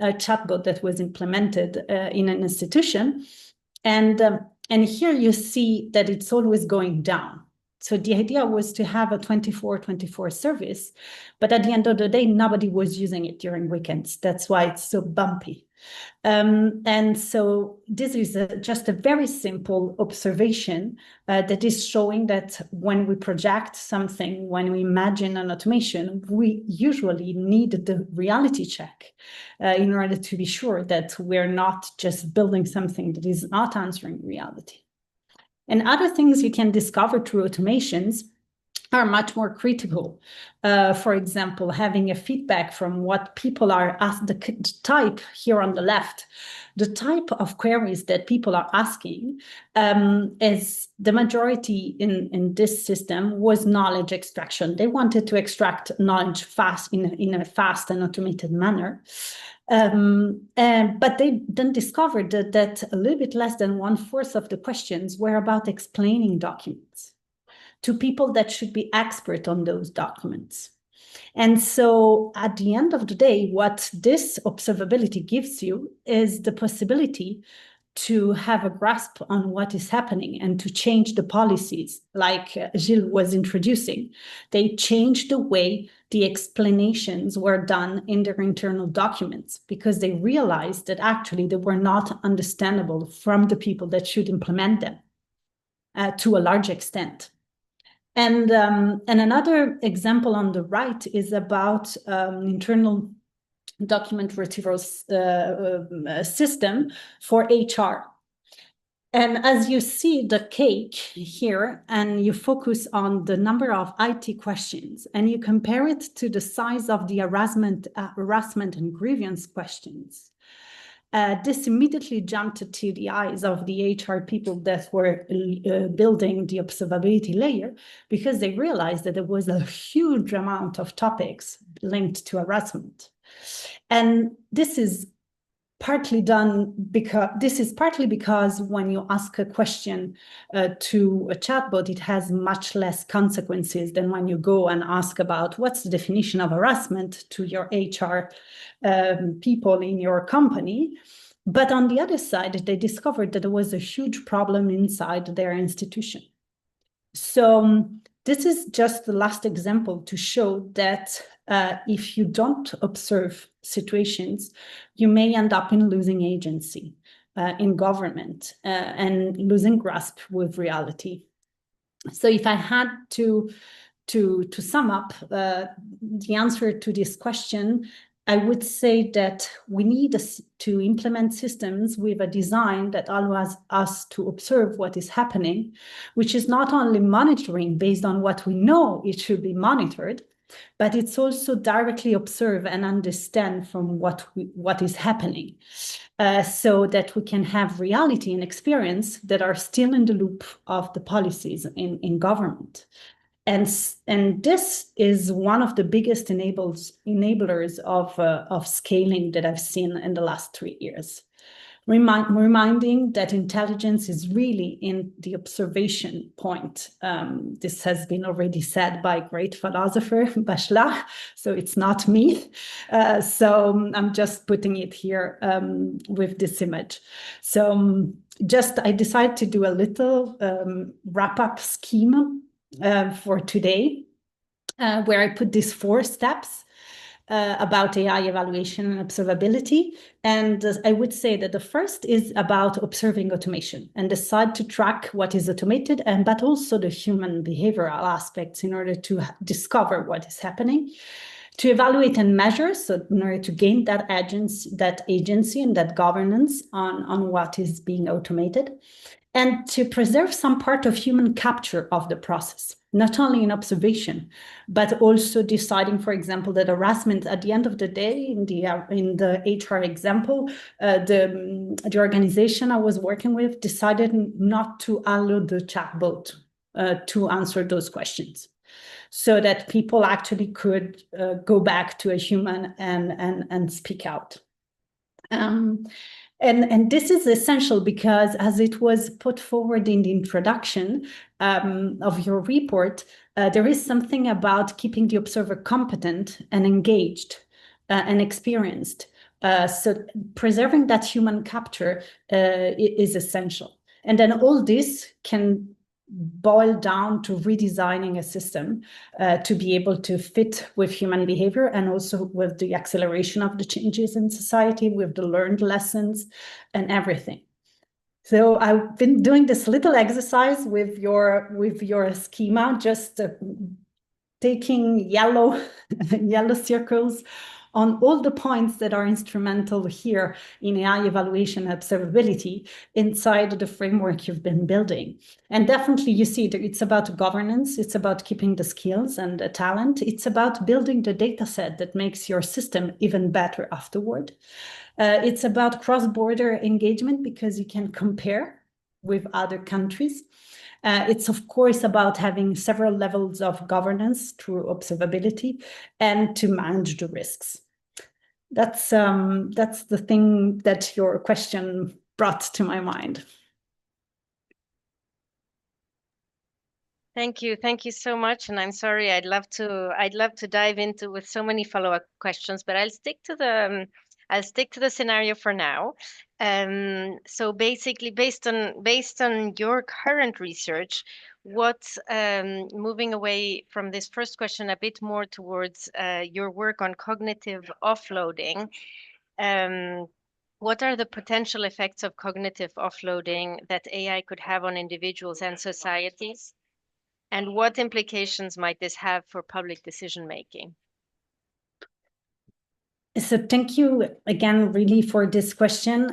a chatbot that was implemented in an institution. And here you see that it's always going down. So the idea was to have a 24/24 service, but at the end of the day, nobody was using it during weekends. That's why it's so bumpy. And so this is just a very simple observation that is showing that when we project something, when we imagine an automation, we usually need the reality check in order to be sure that we're not just building something that is not answering reality. And other things you can discover through automations are much more critical. For example, having a feedback from what people are asked, the type here on the left, the type of queries that people are asking is the majority in this system was knowledge extraction. They wanted to extract knowledge fast in a fast and automated manner. But they then discovered that a little bit less than 1/4 of the questions were about explaining documents to people that should be expert on those documents. And so at the end of the day, what this observability gives you is the possibility to have a grasp on what is happening and to change the policies, like Gilles was introducing. They changed the way the explanations were done in their internal documents because they realized that actually they were not understandable from the people that should implement them to a large extent. And another example on the right is about internal document retrieval system for HR. And as you see the cake here, and you focus on the number of IT questions, and you compare it to the size of the harassment and grievance questions, this immediately jumped to the eyes of the HR people that were building the observability layer, because they realized that there was a huge amount of topics linked to harassment. And this is partly because when you ask a question to a chatbot, it has much less consequences than when you go and ask about what's the definition of harassment to your HR people in your company. But on the other side, they discovered that there was a huge problem inside their institution. So this is just the last example to show that if you don't observe situations, you may end up in losing agency in government and losing grasp with reality. So if I had to sum up the answer to this question, I would say that we need to implement systems with a design that allows us to observe what is happening, which is not only monitoring based on what we know it should be monitored, but it's also directly observe and understand from what is happening, so that we can have reality and experience that are still in the loop of the policies in government. And this is one of the biggest enablers of scaling that I've seen in the last 3 years. Reminding that intelligence is really in the observation point. This has been already said by great philosopher Bachelard, so it's not me. So I'm just putting it here with this image. So I decided to do a little wrap-up scheme for today, where I put these 4 steps about AI evaluation and observability. And I would say that the first is about observing automation and decide to track what is automated, but also the human behavioral aspects in order to discover what is happening, to evaluate and measure, so in order to gain that agency and that governance on what is being automated, and to preserve some part of human capture of the process, not only in observation, but also deciding, for example, that harassment at the end of the day, in the HR example, the organization I was working with decided not to allow the chatbot to answer those questions, so that people actually could go back to a human and speak out. And this is essential because, as it was put forward in the introduction of your report, there is something about keeping the observer competent and engaged and experienced. So preserving that human capture is essential. And then all this can boil down to redesigning a system to be able to fit with human behavior, and also with the acceleration of the changes in society, with the learned lessons and everything. So I've been doing this little exercise with your schema, just taking yellow circles on all the points that are instrumental here in AI evaluation and observability inside the framework you've been building. And definitely you see that it's about governance, it's about keeping the skills and the talent, it's about building the data set that makes your system even better afterward. It's about cross-border engagement because you can compare with other countries. It's of course about having several levels of governance through observability and to manage the risks. That's the thing that your question brought to my mind. Thank you so much. And I'm sorry, I'd love to dive into with so many follow-up questions, but I'll stick to the scenario for now. So basically, based on your current research, moving away from this first question a bit more towards your work on cognitive offloading, what are the potential effects of cognitive offloading that AI could have on individuals and societies? And what implications might this have for public decision making? So thank you again, really, for this question.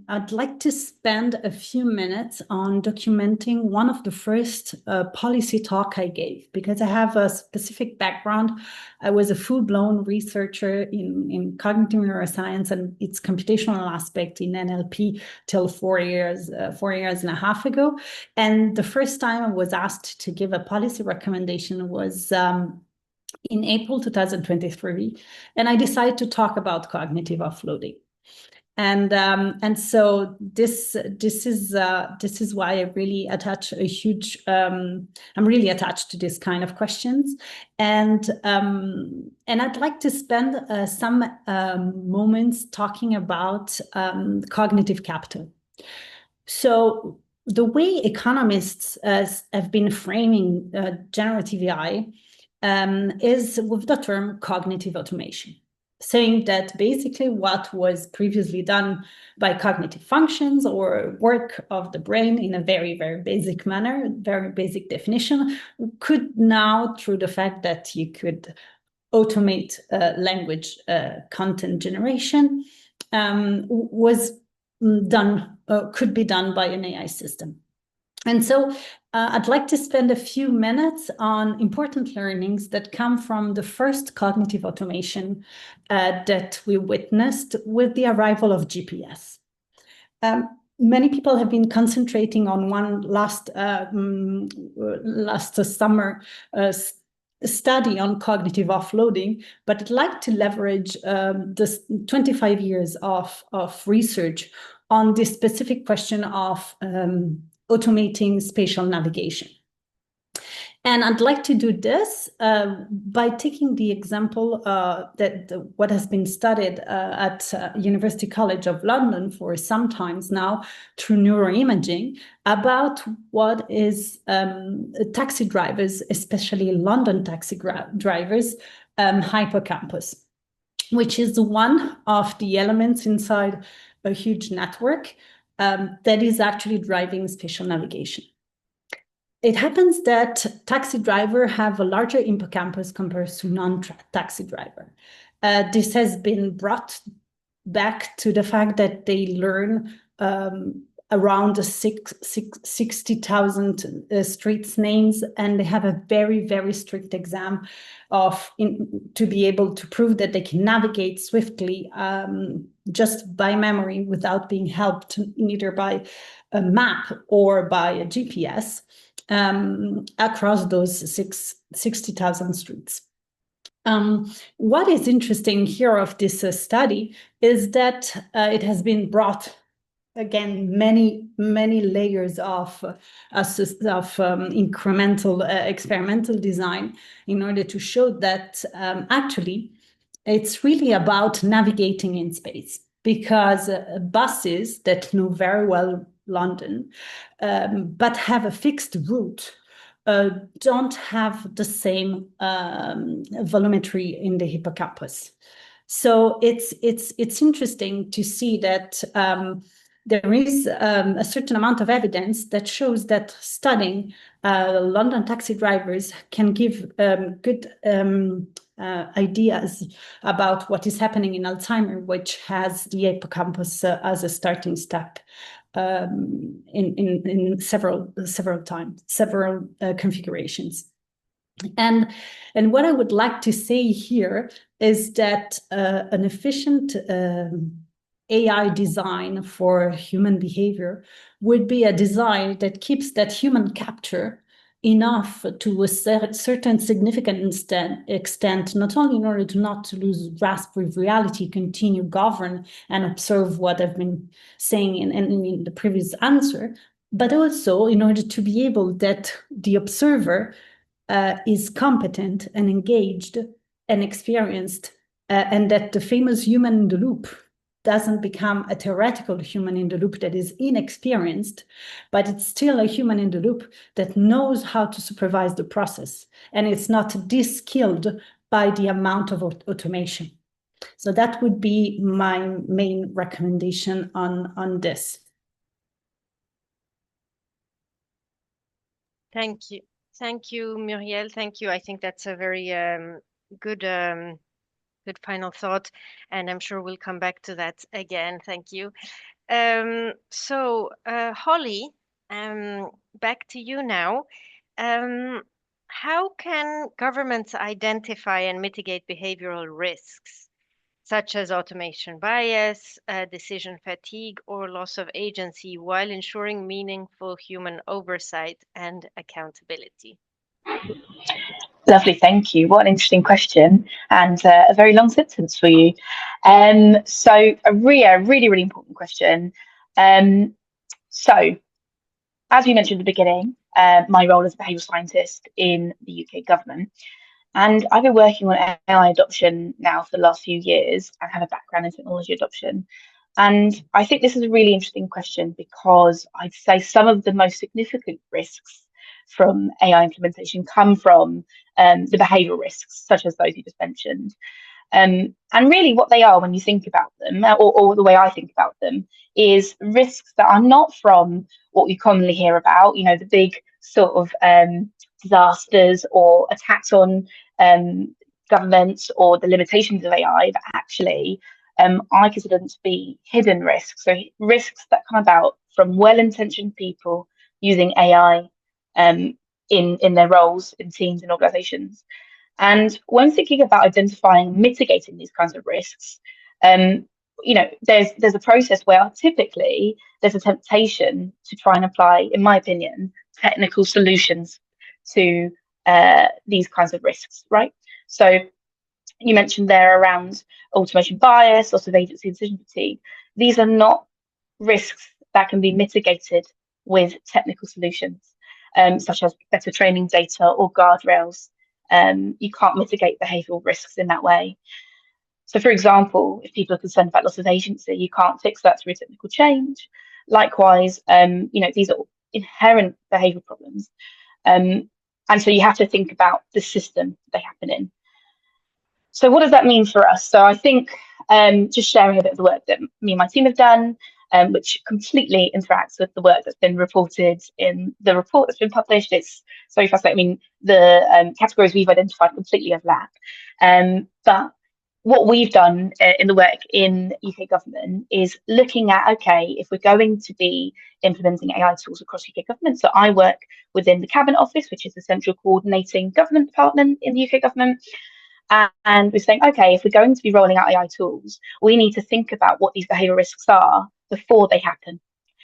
I'd like to spend a few minutes on documenting one of the first policy talk I gave, because I have a specific background. I was a full-blown researcher in cognitive neuroscience and its computational aspect in NLP till 4 years and a half ago. And the first time I was asked to give a policy recommendation was in April 2023, and I decided to talk about cognitive offloading, and so this is why I really attach a huge. I'm really attached to this kind of questions, and I'd like to spend some moments talking about cognitive capital. So the way economists have been framing generative AI is with the term cognitive automation, saying that basically what was previously done by cognitive functions or work of the brain in a very, very basic manner, very basic definition, could now, through the fact that you could automate language content generation, could be done by an AI system. And so I'd like to spend a few minutes on important learnings that come from the first cognitive automation that we witnessed with the arrival of GPS. Many people have been concentrating on one last summer study on cognitive offloading, but I'd like to leverage this 25 years of research on this specific question of automating spatial navigation. And I'd like to do this by taking the example what has been studied at University College of London for some times now through neuroimaging about what is taxi drivers, especially London taxi drivers, hippocampus, which is one of the elements inside a huge network that is actually driving spatial navigation. It happens that taxi drivers have a larger hippocampus compared to non-taxi driver. This has been brought back to the fact that they learn around 60,000 streets names, and they have a very, very strict exam to be able to prove that they can navigate swiftly just by memory without being helped either by a map or by a GPS. Across those 60,000 streets. What is interesting here of this study is that it has been brought again many layers of incremental experimental design in order to show that actually it's really about navigating in space, because buses that know very well London, but have a fixed route, don't have the same volumetry in the hippocampus. So it's interesting to see that there is a certain amount of evidence that shows that studying London taxi drivers can give good ideas about what is happening in Alzheimer's, which has the hippocampus as a starting step in several configurations. And what I would like to say here is that an efficient AI design for human behavior would be a design that keeps that human capture enough to a certain significant extent, not only in order to not to lose grasp with reality, continue govern and observe what I've been saying in the previous answer, but also in order to be able that the observer is competent and engaged and experienced, and that the famous human in the loop doesn't become a theoretical human in the loop that is inexperienced, but it's still a human in the loop that knows how to supervise the process, and it's not de-skilled by the amount of automation. So that would be my main recommendation on this. Thank you. Thank you, Muriel. Thank you. I think that's a very good final thought, and I'm sure we'll come back to that again. Thank you. So, Holly, back to you now. How can governments identify and mitigate behavioral risks, such as automation bias, decision fatigue, or loss of agency, while ensuring meaningful human oversight and accountability? Lovely, thank you. What an interesting question, and a very long sentence for you. So a really important question. So, as you mentioned at the beginning, my role as a behavioural scientist in the UK government, and I've been working on AI adoption now for the last few years. I have a background in technology adoption. And I think this is a really interesting question because I'd say some of the most significant risks from AI implementation come from the behavioural risks, such as those you just mentioned. And really what they are when you think about them, or the way I think about them, is risks that are not from what you commonly hear about, you know, the big sort of disasters or attacks on governments or the limitations of AI, but actually I consider them to be hidden risks. So risks that come about from well-intentioned people using AI in their roles in teams and organizations. And when thinking about identifying and mitigating these kinds of risks, you know, there's a process where typically there's a temptation to try and apply, in my opinion, technical solutions to these kinds of risks, right? So you mentioned there around automation bias, loss of agency, decision fatigue. These are not risks that can be mitigated with technical solutions. such as better training data or guardrails. You can't mitigate behavioural risks in that way. So, for example, if people are concerned about loss of agency, you can't fix that through technical change. Likewise, these are inherent behavioural problems. And so you have to think about the system they happen in. So what does that mean for us? So I think just sharing a bit of the work that me and my team have done, which completely interacts with the work that's been reported in the report that's been published. It's so fascinating. I mean, the categories we've identified completely overlap. But what we've done in the work in UK government is looking at, okay, if we're going to be implementing AI tools across UK government. So I work within the Cabinet Office, which is the central coordinating government department in the UK government. And we're saying, okay, if we're going to be rolling out AI tools, we need to think about what these behavioural risks are before they happen.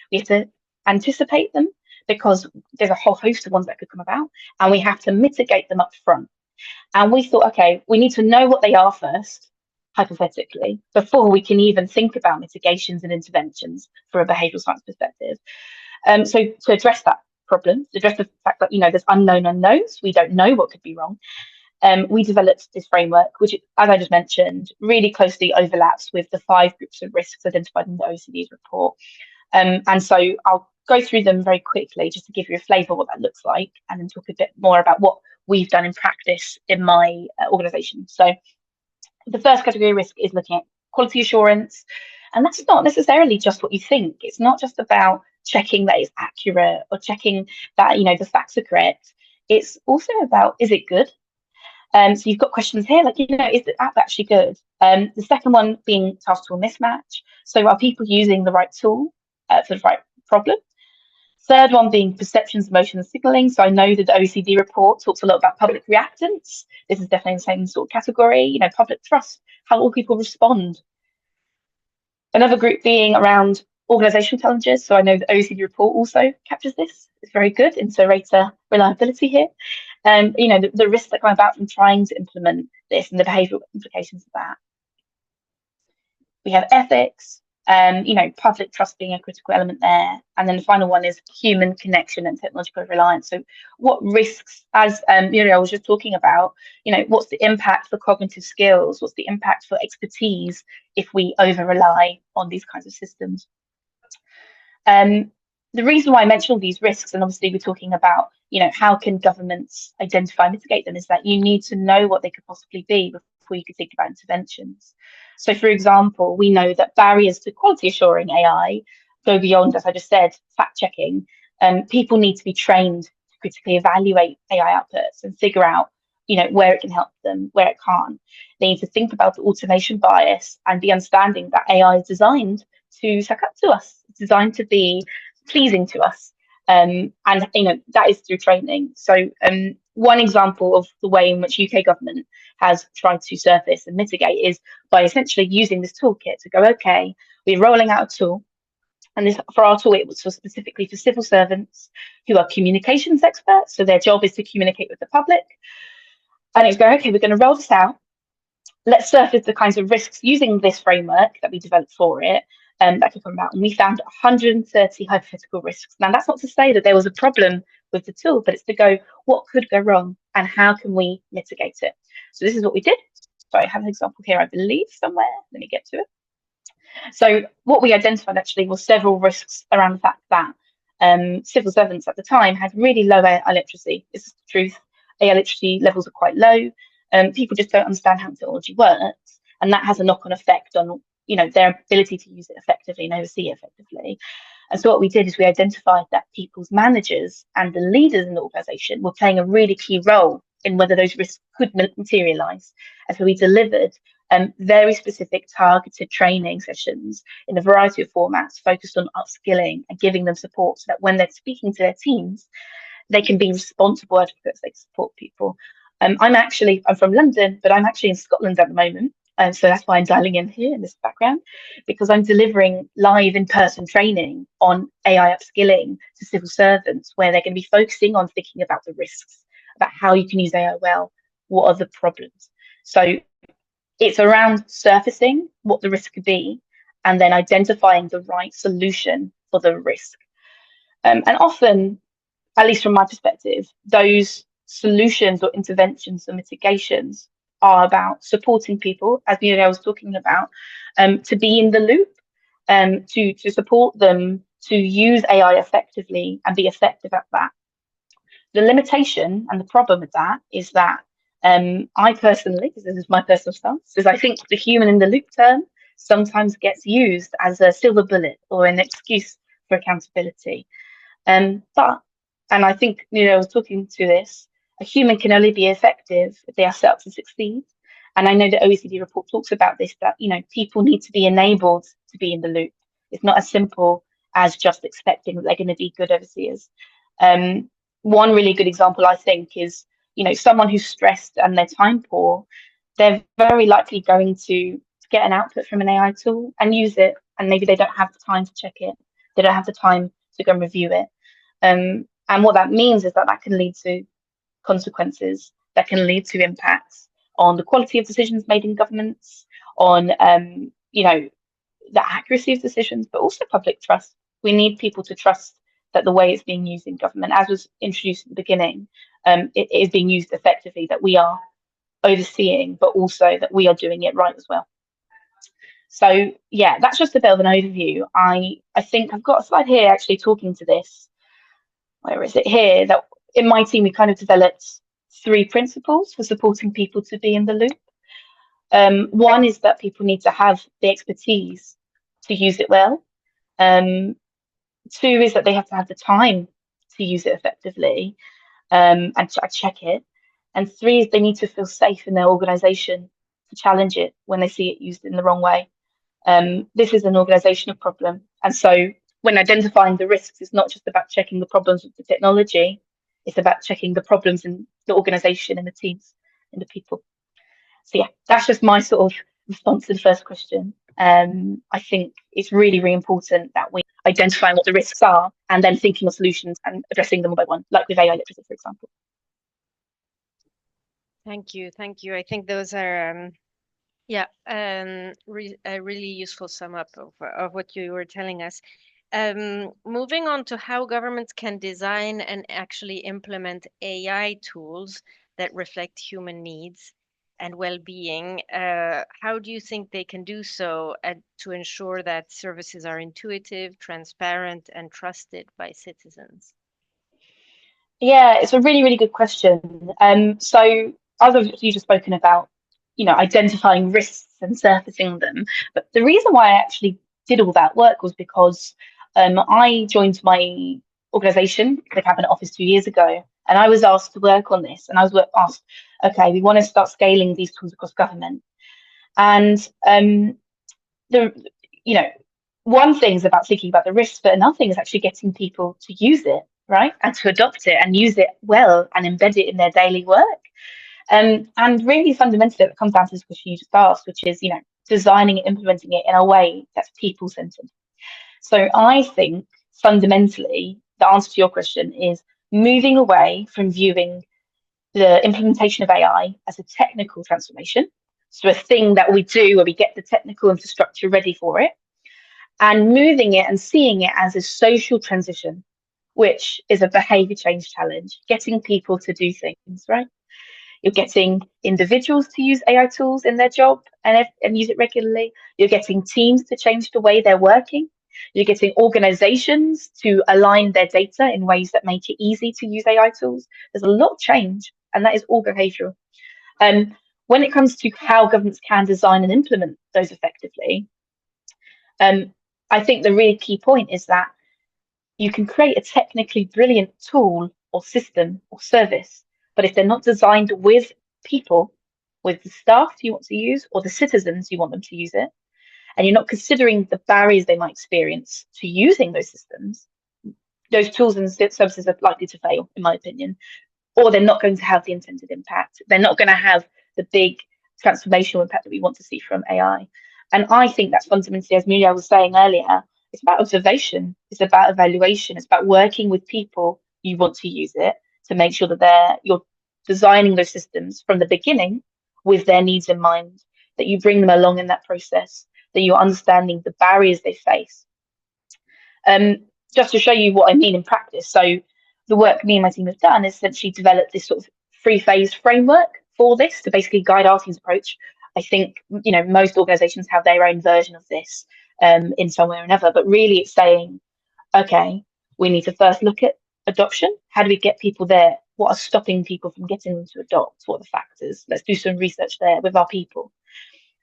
We have to anticipate them because there's a whole host of ones that could come about, and we have to mitigate them up front. And we thought, okay, we need to know what they are first, hypothetically, before we can even think about mitigations and interventions from a behavioural science perspective. So to address that problem, to address the fact that, there's unknown unknowns, we don't know what could be wrong, we developed this framework, which, as I just mentioned, really closely overlaps with the 5 groups of risks identified in the OECD's report. And so I'll go through them very quickly just to give you a flavour of what that looks like, and then talk a bit more about what we've done in practice in my organisation. So the first category of risk is looking at quality assurance. And that's not necessarily just what you think. It's not just about checking that it's accurate or checking that, the facts are correct. It's also about, is it good? So you've got questions here like, is the app actually good? The second one being task tool mismatch. So are people using the right tool for the right problem? Third one being perceptions, emotions, signalling. So I know that the OECD report talks a lot about public reactance. This is definitely the same sort of category, public trust, how will people respond? Another group being around organizational challenges. So I know the OECD report also captures this. It's very good in rater reliability here. The risks that come about from trying to implement this and the behavioural implications of that. We have ethics, public trust being a critical element there. And then the final one is human connection and technological reliance. So what risks, as Muriel was just talking about, what's the impact for cognitive skills? What's the impact for expertise if we over-rely on these kinds of systems? The reason why I mention all these risks, and obviously we're talking about, how can governments identify and mitigate them, is that you need to know what they could possibly be before you could think about interventions. So, for example, we know that barriers to quality assuring AI go beyond, as I just said, fact checking. People need to be trained to critically evaluate AI outputs and figure out, where it can help them, where it can't. They need to think about the automation bias and the understanding that AI is designed to suck up to us. It's designed to be pleasing to us. And that is through training. So one example of the way in which UK government has tried to surface and mitigate is by essentially using this toolkit to go, okay, we're rolling out a tool. And this, for our tool, it was specifically for civil servants who are communications experts. So their job is to communicate with the public. And it's going, okay, we're going to roll this out. Let's surface the kinds of risks using this framework that we developed for it. That could come about, and we found 130 hypothetical risks. Now, that's not to say that there was a problem with the tool, but it's to go, what could go wrong and how can we mitigate it? So this is what we did. So I have an example here, I believe, somewhere. Let me get to it. So what we identified actually was several risks around the fact that civil servants at the time had really low AI literacy. This is the truth. AI literacy levels are quite low. People just don't understand how technology works, and that has a knock-on effect on their ability to use it effectively and oversee it effectively. And so what we did is we identified that people's managers and the leaders in the organisation were playing a really key role in whether those risks could materialise. And so we delivered very specific targeted training sessions in a variety of formats focused on upskilling and giving them support so that when they're speaking to their teams, they can be responsible advocates, they can support people. I'm from London, but I'm actually in Scotland at the moment. And so that's why I'm dialing in here in this background, because I'm delivering live in-person training on AI upskilling to civil servants, where they're going to be focusing on thinking about the risks, about how you can use AI well, what are the problems. So it's around surfacing what the risk could be and then identifying the right solution for the risk. And often, at least from my perspective, those solutions or interventions or mitigations are about supporting people, as Muriel was talking about, to be in the loop, to support them to use AI effectively and be effective at that. The limitation and the problem with that is that I personally, because this is my personal stance, is I think the human in the loop term sometimes gets used as a silver bullet or an excuse for accountability. And I think, I was talking to this, a human can only be effective if they are set up to succeed. And I know the OECD report talks about this, that, people need to be enabled to be in the loop. It's not as simple as just expecting that they're going to be good overseers. One really good example, I think, is, someone who's stressed and they're time poor, they're very likely going to get an output from an AI tool and use it. And maybe they don't have the time to check it. They don't have the time to go and review it. And what that means is that can lead to consequences, that can lead to impacts on the quality of decisions made in governments, on, the accuracy of decisions, but also public trust. We need people to trust that the way it's being used in government, as was introduced at the beginning, it is being used effectively, that we are overseeing, but also that we are doing it right as well. So yeah, that's just a bit of an overview. I think I've got a slide here actually talking to this. Where is it here? That in my team, we kind of developed 3 principles for supporting people to be in the loop. One is that people need to have the expertise to use it well. 2 is that they have to have the time to use it effectively, and check it. And 3 is they need to feel safe in their organization to challenge it when they see it used in the wrong way. This is an organizational problem. And so when identifying the risks, it's not just about checking the problems with the technology, it's about checking the problems in the organization and the teams and the people. So yeah, that's just my sort of response to the first question. I think it's really, really important that we identify what the risks are and then thinking of solutions and addressing them one by one, like with AI literacy, for example. Thank you. I think those are a really useful sum up of what you were telling us. Moving on to how governments can design and actually implement AI tools that reflect human needs and well-being, how do you think they can do so to ensure that services are intuitive, transparent, and trusted by citizens? Yeah, it's a really, really good question. So other you just spoken about, identifying risks and surfacing them. But the reason why I actually did all that work was because I joined my organization, the Cabinet Office, 2 years ago, and I was asked to work on this. And I was asked, okay, we want to start scaling these tools across government. And one thing is about thinking about the risks, but another thing is actually getting people to use it, right, and to adopt it and use it well and embed it in their daily work. And really fundamentally, it comes down to this question you just asked, which is, designing and implementing it in a way that's people-centered. So I think fundamentally, the answer to your question is moving away from viewing the implementation of AI as a technical transformation, so a thing that we do where we get the technical infrastructure ready for it, and moving it and seeing it as a social transition, which is a behavior change challenge, getting people to do things, right? You're getting individuals to use AI tools in their job and use it regularly. You're getting teams to change the way they're working. You're getting organizations to align their data in ways that make it easy to use AI tools. There's a lot of change, and that is all behavioral. When it comes to how governments can design and implement those effectively, I think the really key point is that you can create a technically brilliant tool or system or service, but if they're not designed with people, with the staff you want to use or the citizens you want them to use it, and you're not considering the barriers they might experience to using those systems, those tools and services are likely to fail, in my opinion, or they're not going to have the intended impact. They're not going to have the big transformational impact that we want to see from AI. And I think that's fundamentally, as Muriel was saying earlier, it's about observation, it's about evaluation, it's about working with people you want to use it to make sure that you're designing those systems from the beginning with their needs in mind, that you bring them along in that process, that you're understanding the barriers they face. Just to show you what I mean in practice. So the work me and my team have done is essentially develop this sort of three-phase framework for this to basically guide our team's approach. I think, you know, most organizations have their own version of this in some way or another, but really it's saying, okay, we need to first look at adoption. How do we get people there? What are stopping people from getting them to adopt? What are the factors? Let's do some research there with our people.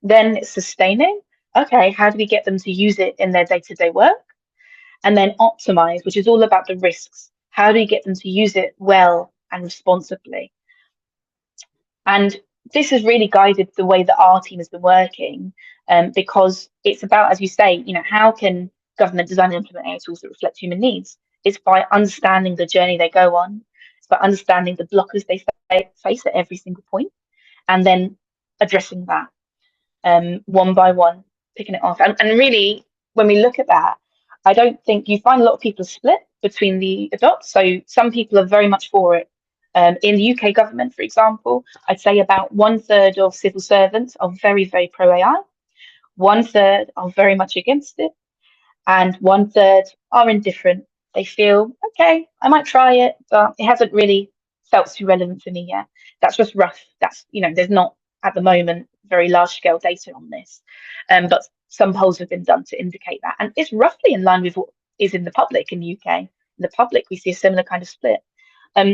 Then it's sustaining. Okay, how do we get them to use it in their day-to-day work? And then optimize, which is all about the risks. How do you get them to use it well and responsibly? And this has really guided the way that our team has been working, because it's about, as you say, you know, how can government design and implement AI tools that reflect human needs? It's by understanding the journey they go on. It's by understanding the blockers they face at every single point, and then addressing that one by one, picking it off. And really, when we look at that, I don't think you find a lot of people split between the adopts. So some people are very much for it. In the UK government, for example, I'd say about 1/3 of civil servants are very, very pro AI. 1/3 are very much against it, and 1/3 are indifferent. They feel, okay, I might try it, but it hasn't really felt too relevant for me yet. That's just rough. That's, you know, there's not at the moment very large scale data on this, but some polls have been done to indicate that, and it's roughly in line with what is in the public in the UK. In the public, we see a similar kind of split.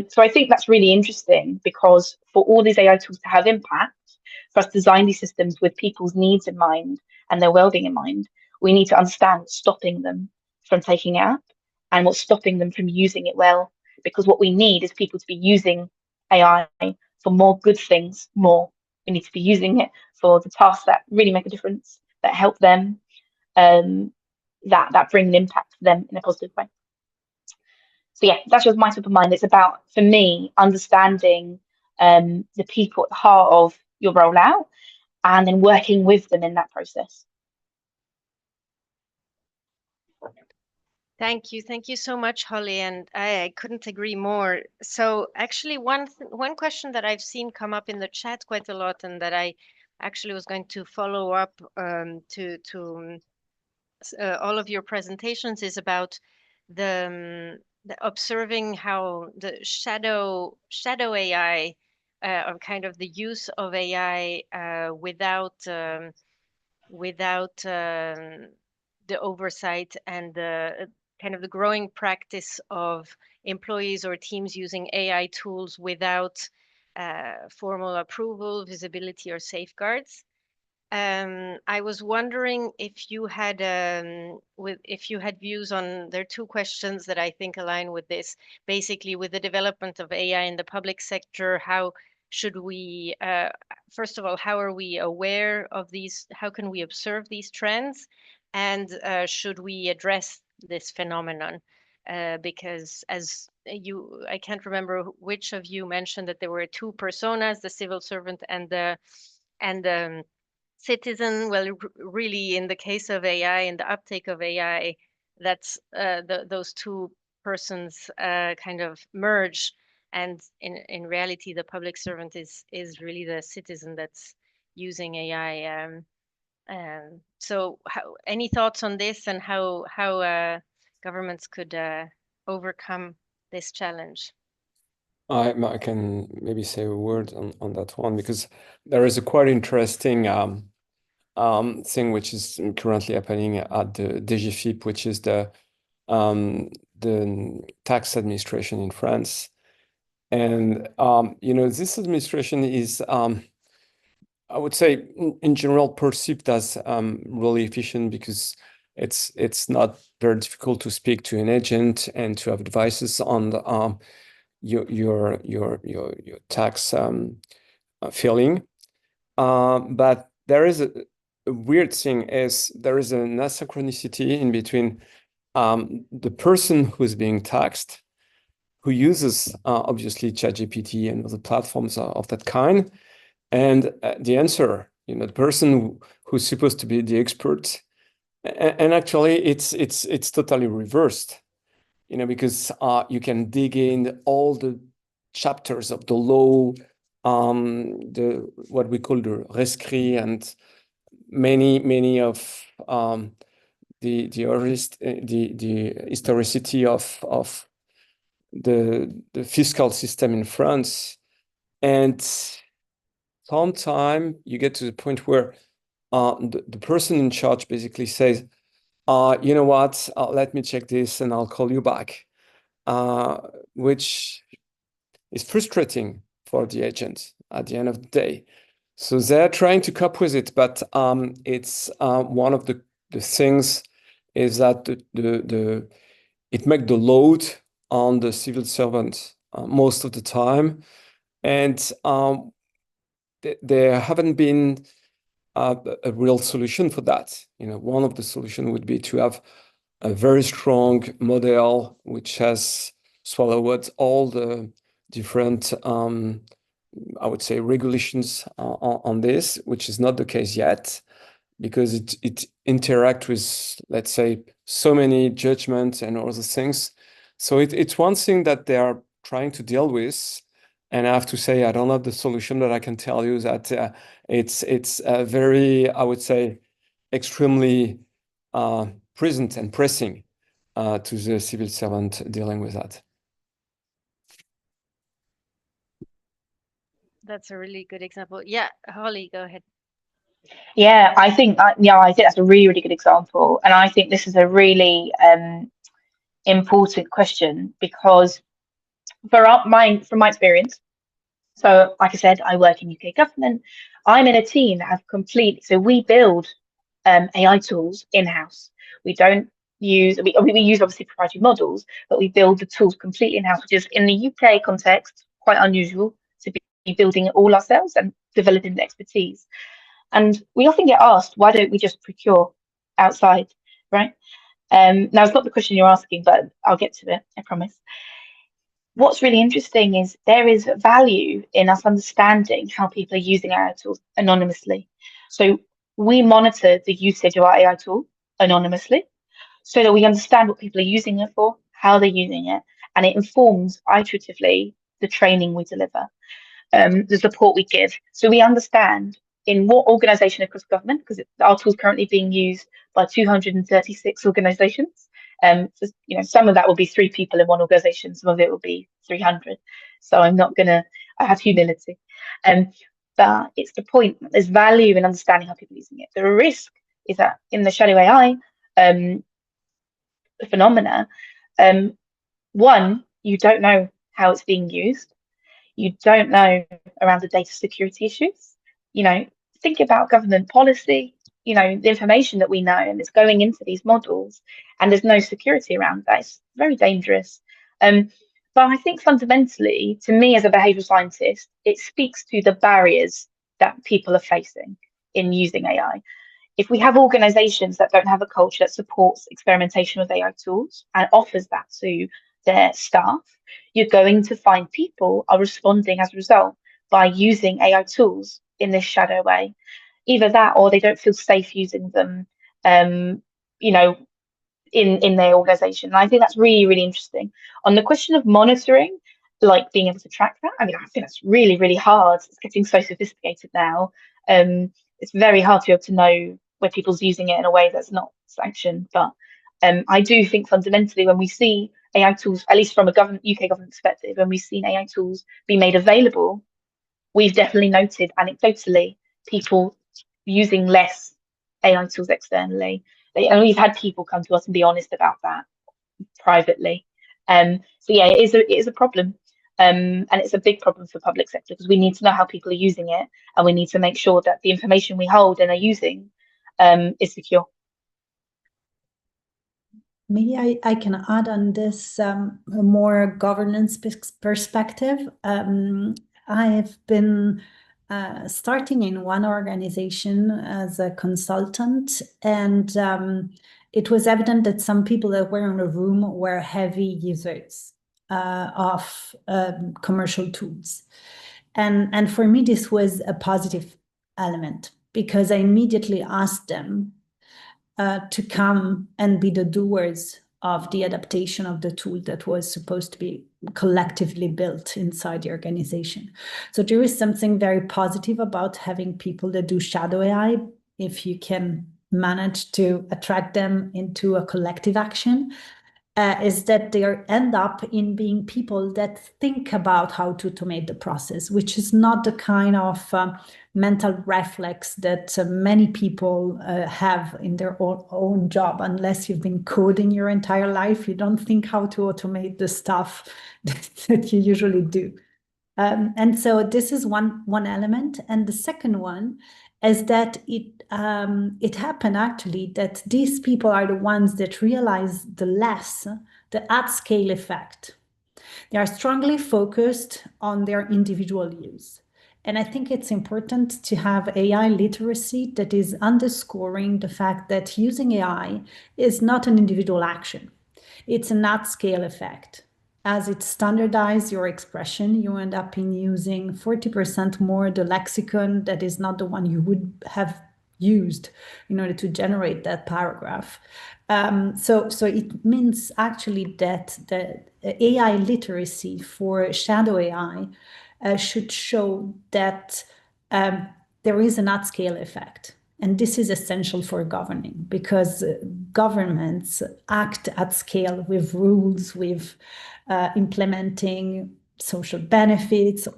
So I think that's really interesting, because for all these AI tools to have impact, for us to design these systems with people's needs in mind and their well-being in mind, we need to understand what's stopping them from taking it up and what's stopping them from using it well. Because what we need is people to be using AI for more good things more. We need to be using it for the tasks that really make a difference, that help them, that bring an impact for them in a positive way. So yeah, that's just my top of mind. It's about, for me, understanding the people at the heart of your rollout and then working with them in that process. Thank you so much, Holly, and I couldn't agree more. So actually, one question that I've seen come up in the chat quite a lot, and that I actually was going to follow up to all of your presentations, is about the observing how the shadow AI, or kind of the use of AI without the oversight and the kind of the growing practice of employees or teams using AI tools without formal approval, visibility, or safeguards. I was wondering if you had views on, there are two questions that I think align with this. Basically, with the development of AI in the public sector, how should we, first of all, how are we aware of these? How can we observe these trends? And should we address this phenomenon? Because as I can't remember which of you mentioned that there were two personas, the civil servant and the citizen. Well, really, in the case of AI and the uptake of AI, that's those two persons kind of merge, and in reality, the public servant is really the citizen that's using AI. So, any thoughts on this, and how governments could overcome this challenge? I can maybe say a word on that one, because there is a quite interesting thing which is currently happening at the DGFIP, which is the tax administration in France. And you know, this administration is I would say in general perceived as really efficient, because it's not very difficult to speak to an agent and to have advices on the, your tax filing. But there is a weird thing, is there is an asynchronicity in between the person who's being taxed, who uses obviously ChatGPT and other platforms of that kind, and the answer, you know, the person who's supposed to be the expert. And actually it's totally reversed, you know, because you can dig in all the chapters of the law, the what we call the rescrit, and many of the historicity of the fiscal system in France. And sometimes you get to the point where the person in charge basically says, you know what, let me check this and I'll call you back, which is frustrating for the agent at the end of the day. So they're trying to cope with it, but it's one of the things is that it makes the load on the civil servant most of the time, and there haven't been a real solution for that. One of the solutions would be to have a very strong model which has swallowed all the different, I would say, regulations on this, which is not the case yet, because it interacts with, let's say, so many judgments and all the things. So it's one thing that they are trying to deal with. And I have to say, I don't have the solution, but I can tell you that it's very, I would say, extremely present and pressing to the civil servant dealing with that. That's a really good example. Yeah, Holly, go ahead. Yeah, I think that's a really, really good example, and I think this is a really important question, because from my experience, so like I said, I work in UK government. I'm in a team that so we build AI tools in-house. We don't use we use obviously proprietary models, but we build the tools completely in-house, which is in the UK context quite unusual to be building it all ourselves and developing the expertise. And we often get asked, why don't we just procure outside, right? Now, it's not the question you're asking, but I'll get to it, I promise. What's really interesting is there is value in us understanding how people are using AI tools anonymously. So we monitor the usage of our AI tool anonymously so that we understand what people are using it for, how they're using it, and it informs iteratively the training we deliver, the support we give. So we understand in what organisation across government, because our tool is currently being used by 236 organisations. So, some of that will be 3 people in one organisation, some of it will be 300. So I have humility. But it's the point, there's value in understanding how people are using it. The risk is that in the shadow AI phenomena, one, you don't know how it's being used. You don't know around the data security issues. Think about government policy, the information that we know and it's going into these models, and there's no security around that. It's very dangerous. But I think fundamentally, to me as a behavioural scientist, it speaks to the barriers that people are facing in using AI. If we have organisations that don't have a culture that supports experimentation with AI tools and offers that to their staff, you're going to find people are responding as a result by using AI tools in this shadow way. Either that, or they don't feel safe using them, in their organisation. And I think that's really, really interesting. On the question of monitoring, like being able to track that, I think that's really, really hard. It's getting so sophisticated now. It's very hard to be able to know where people's using it in a way that's not sanctioned. But I do think fundamentally, when we see AI tools, at least from a UK government perspective, when we've seen AI tools be made available, we've definitely noted anecdotally people using less AI tools externally. And we've had people come to us and be honest about that privately. So yeah, it is a problem. And it's a big problem for public sector, because we need to know how people are using it, and we need to make sure that the information we hold and are using is secure. Maybe I can add on this a more governance perspective. I've been starting in one organization as a consultant, and it was evident that some people that were in the room were heavy users of commercial tools. And for me, this was a positive element, because I immediately asked them to come and be the doers of the adaptation of the tool that was supposed to be collectively built inside the organization. So there is something very positive about having people that do shadow AI, if you can manage to attract them into a collective action. is that they end up in being people that think about how to automate the process, which is not the kind of mental reflex that many people have in their own job. Unless you've been coding your entire life, you don't think how to automate the stuff that you usually do. And so this is one element. And the second one is that it happened actually that these people are the ones that realize the at-scale effect. They are strongly focused on their individual use. And I think it's important to have AI literacy that is underscoring the fact that using AI is not an individual action. It's an at-scale effect. As it standardizes your expression, you end up in using 40% more the lexicon that is not the one you would have used in order to generate that paragraph. So it means actually that the AI literacy for shadow AI should show that there is an at-scale effect. And this is essential for governing, because governments act at scale with rules, with implementing social benefits,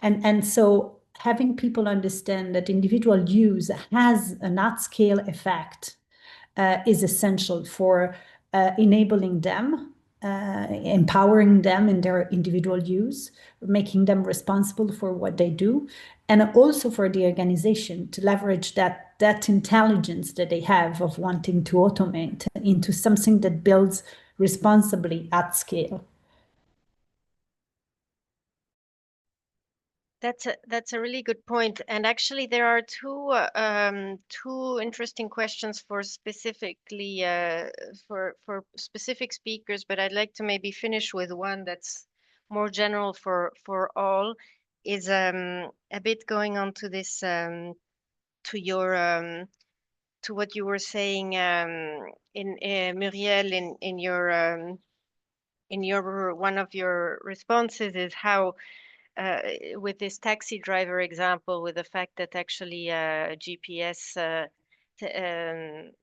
and so having people understand that individual use has an at-scale effect is essential for enabling them, empowering them in their individual use, making them responsible for what they do, and also for the organization to leverage that intelligence that they have of wanting to automate into something that builds responsibly at scale. That's a really good point. And actually, there are two interesting questions for specifically for specific speakers. But I'd like to maybe finish with one that's more general for all. Is a bit going on to this to your to what you were saying in Muriel in your one of your responses, is how with this taxi driver example, with the fact that actually GPS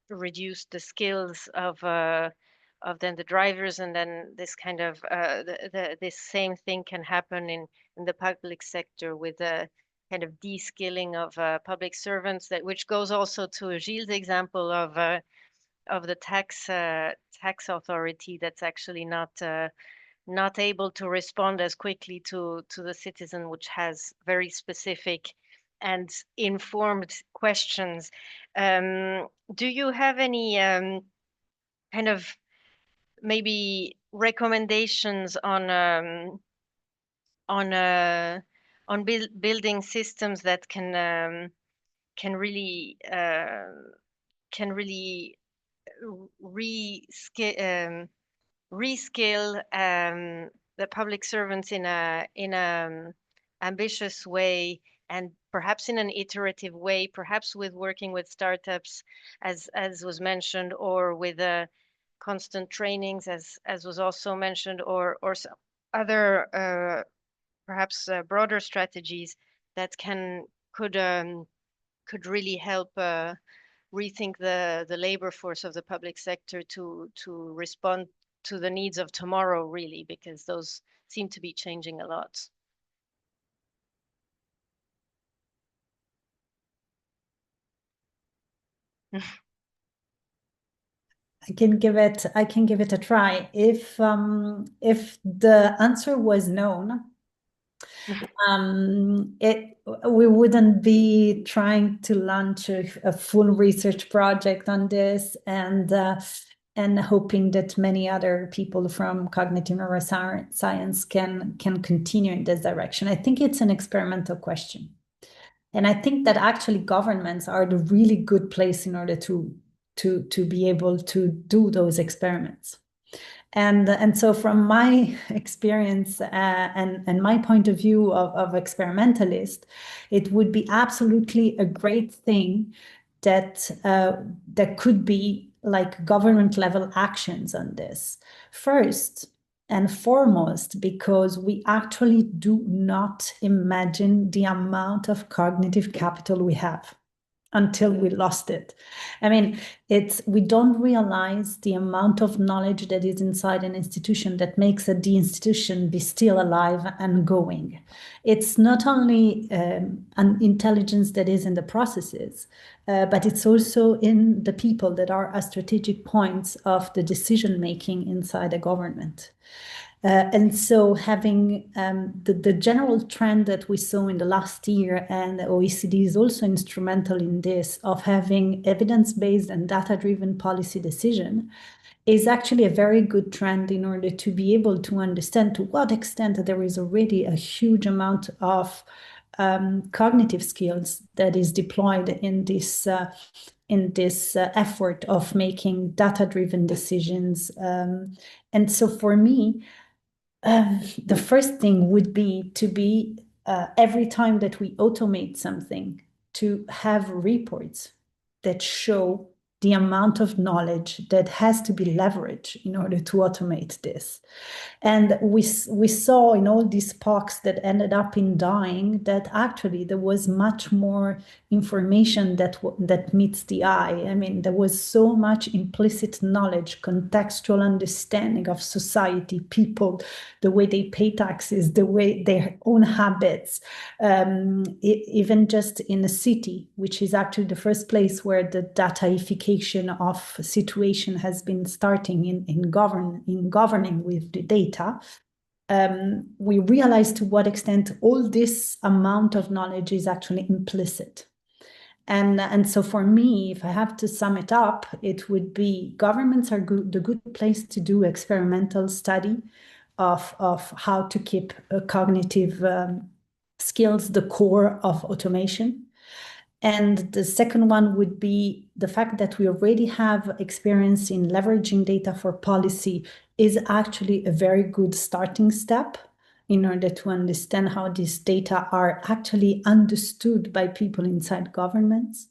reduced the skills of then the drivers, and then this kind of this same thing can happen in the public sector with the kind of de-skilling of public servants, that which goes also to Gilles' example of the tax authority that's actually not able to respond as quickly to the citizen, which has very specific and informed questions. Do you have any kind of maybe recommendations on building systems that can really reskill the public servants in a ambitious way, and perhaps in an iterative way, perhaps with working with startups, as was mentioned, or with constant trainings, as was also mentioned, or some other perhaps broader strategies that could really help rethink the labor force of the public sector to respond to the needs of tomorrow, really, because those seem to be changing a lot. I can give it a try. If the answer was known, we wouldn't be trying to launch a full research project on this, and hoping that many other people from cognitive neuroscience can continue in this direction. I think it's an experimental question. And I think that actually governments are the really good place in order to be able to do those experiments. And so from my experience and my point of view of experimentalist, it would be absolutely a great thing that could be like government level actions on this. First and foremost, because we actually do not imagine the amount of cognitive capital we have. until we lost it. I mean, we don't realize the amount of knowledge that is inside an institution that makes the institution be still alive and going. It's not only an intelligence that is in the processes, but it's also in the people that are at strategic points of the decision making inside a government. And so having the general trend that we saw in the last year, and the OECD is also instrumental in this, of having evidence-based and data-driven policy decision, is actually a very good trend in order to be able to understand to what extent there is already a huge amount of cognitive skills that is deployed in this effort of making data-driven decisions. And so for me, the first thing would be to be every time that we automate something, to have reports that show the amount of knowledge that has to be leveraged in order to automate this. And we saw in all these POCs that ended up in dying that actually there was much more information that meets the eye. I mean, there was so much implicit knowledge, contextual understanding of society, people, the way they pay taxes, the way their own habits, even just in a city, which is actually the first place where the dataification of situation has been starting in governing with the data. We realize to what extent all this amount of knowledge is actually implicit. And so for me, if I have to sum it up, it would be governments are the good place to do experimental study of how to keep cognitive skills the core of automation. And the second one would be the fact that we already have experience in leveraging data for policy is actually a very good starting step in order to understand how these data are actually understood by people inside governments.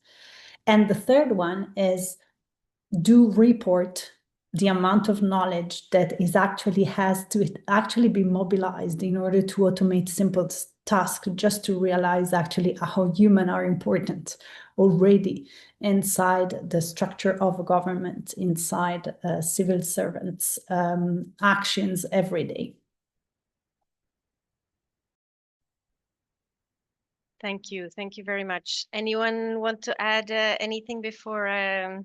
And the third one is do report the amount of knowledge that is has to be mobilized in order to automate simple tasks, just to realize actually how human are important already inside the structure of a government, inside civil servants' actions every day. Thank you. Thank you very much. Anyone want to add anything before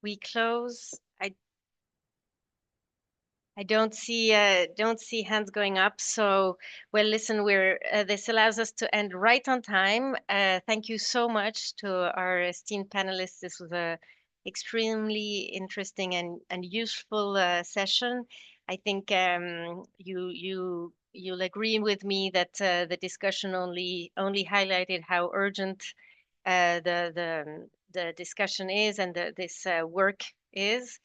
we close? I don't see hands going up. So, well, listen, this allows us to end right on time. Thank you so much to our esteemed panelists. This was a extremely interesting and useful session. I think you'll agree with me that the discussion only highlighted how urgent the discussion is and this work is.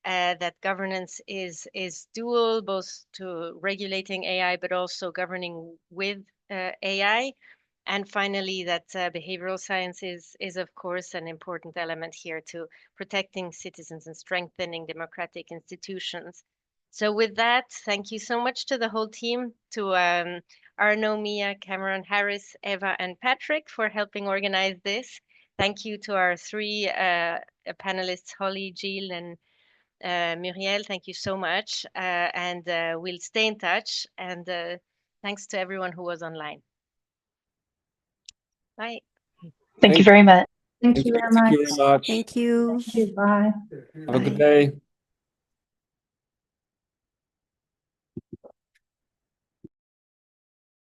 That governance is dual, both to regulating AI, but also governing with AI. And finally, that behavioral science is of course an important element here to protecting citizens and strengthening democratic institutions. So with that, thank you so much to the whole team, to Arno, Mia, Cameron, Harris, Eva, and Patrick for helping organize this. Thank you to our three panelists, Holly, Jill, and Muriel, thank you so much. And we'll stay in touch. And thanks to everyone who was online. Bye. Thank you very much. Thank you very much. Thank you very much. Thank you. Thank you. Bye. Have a good day.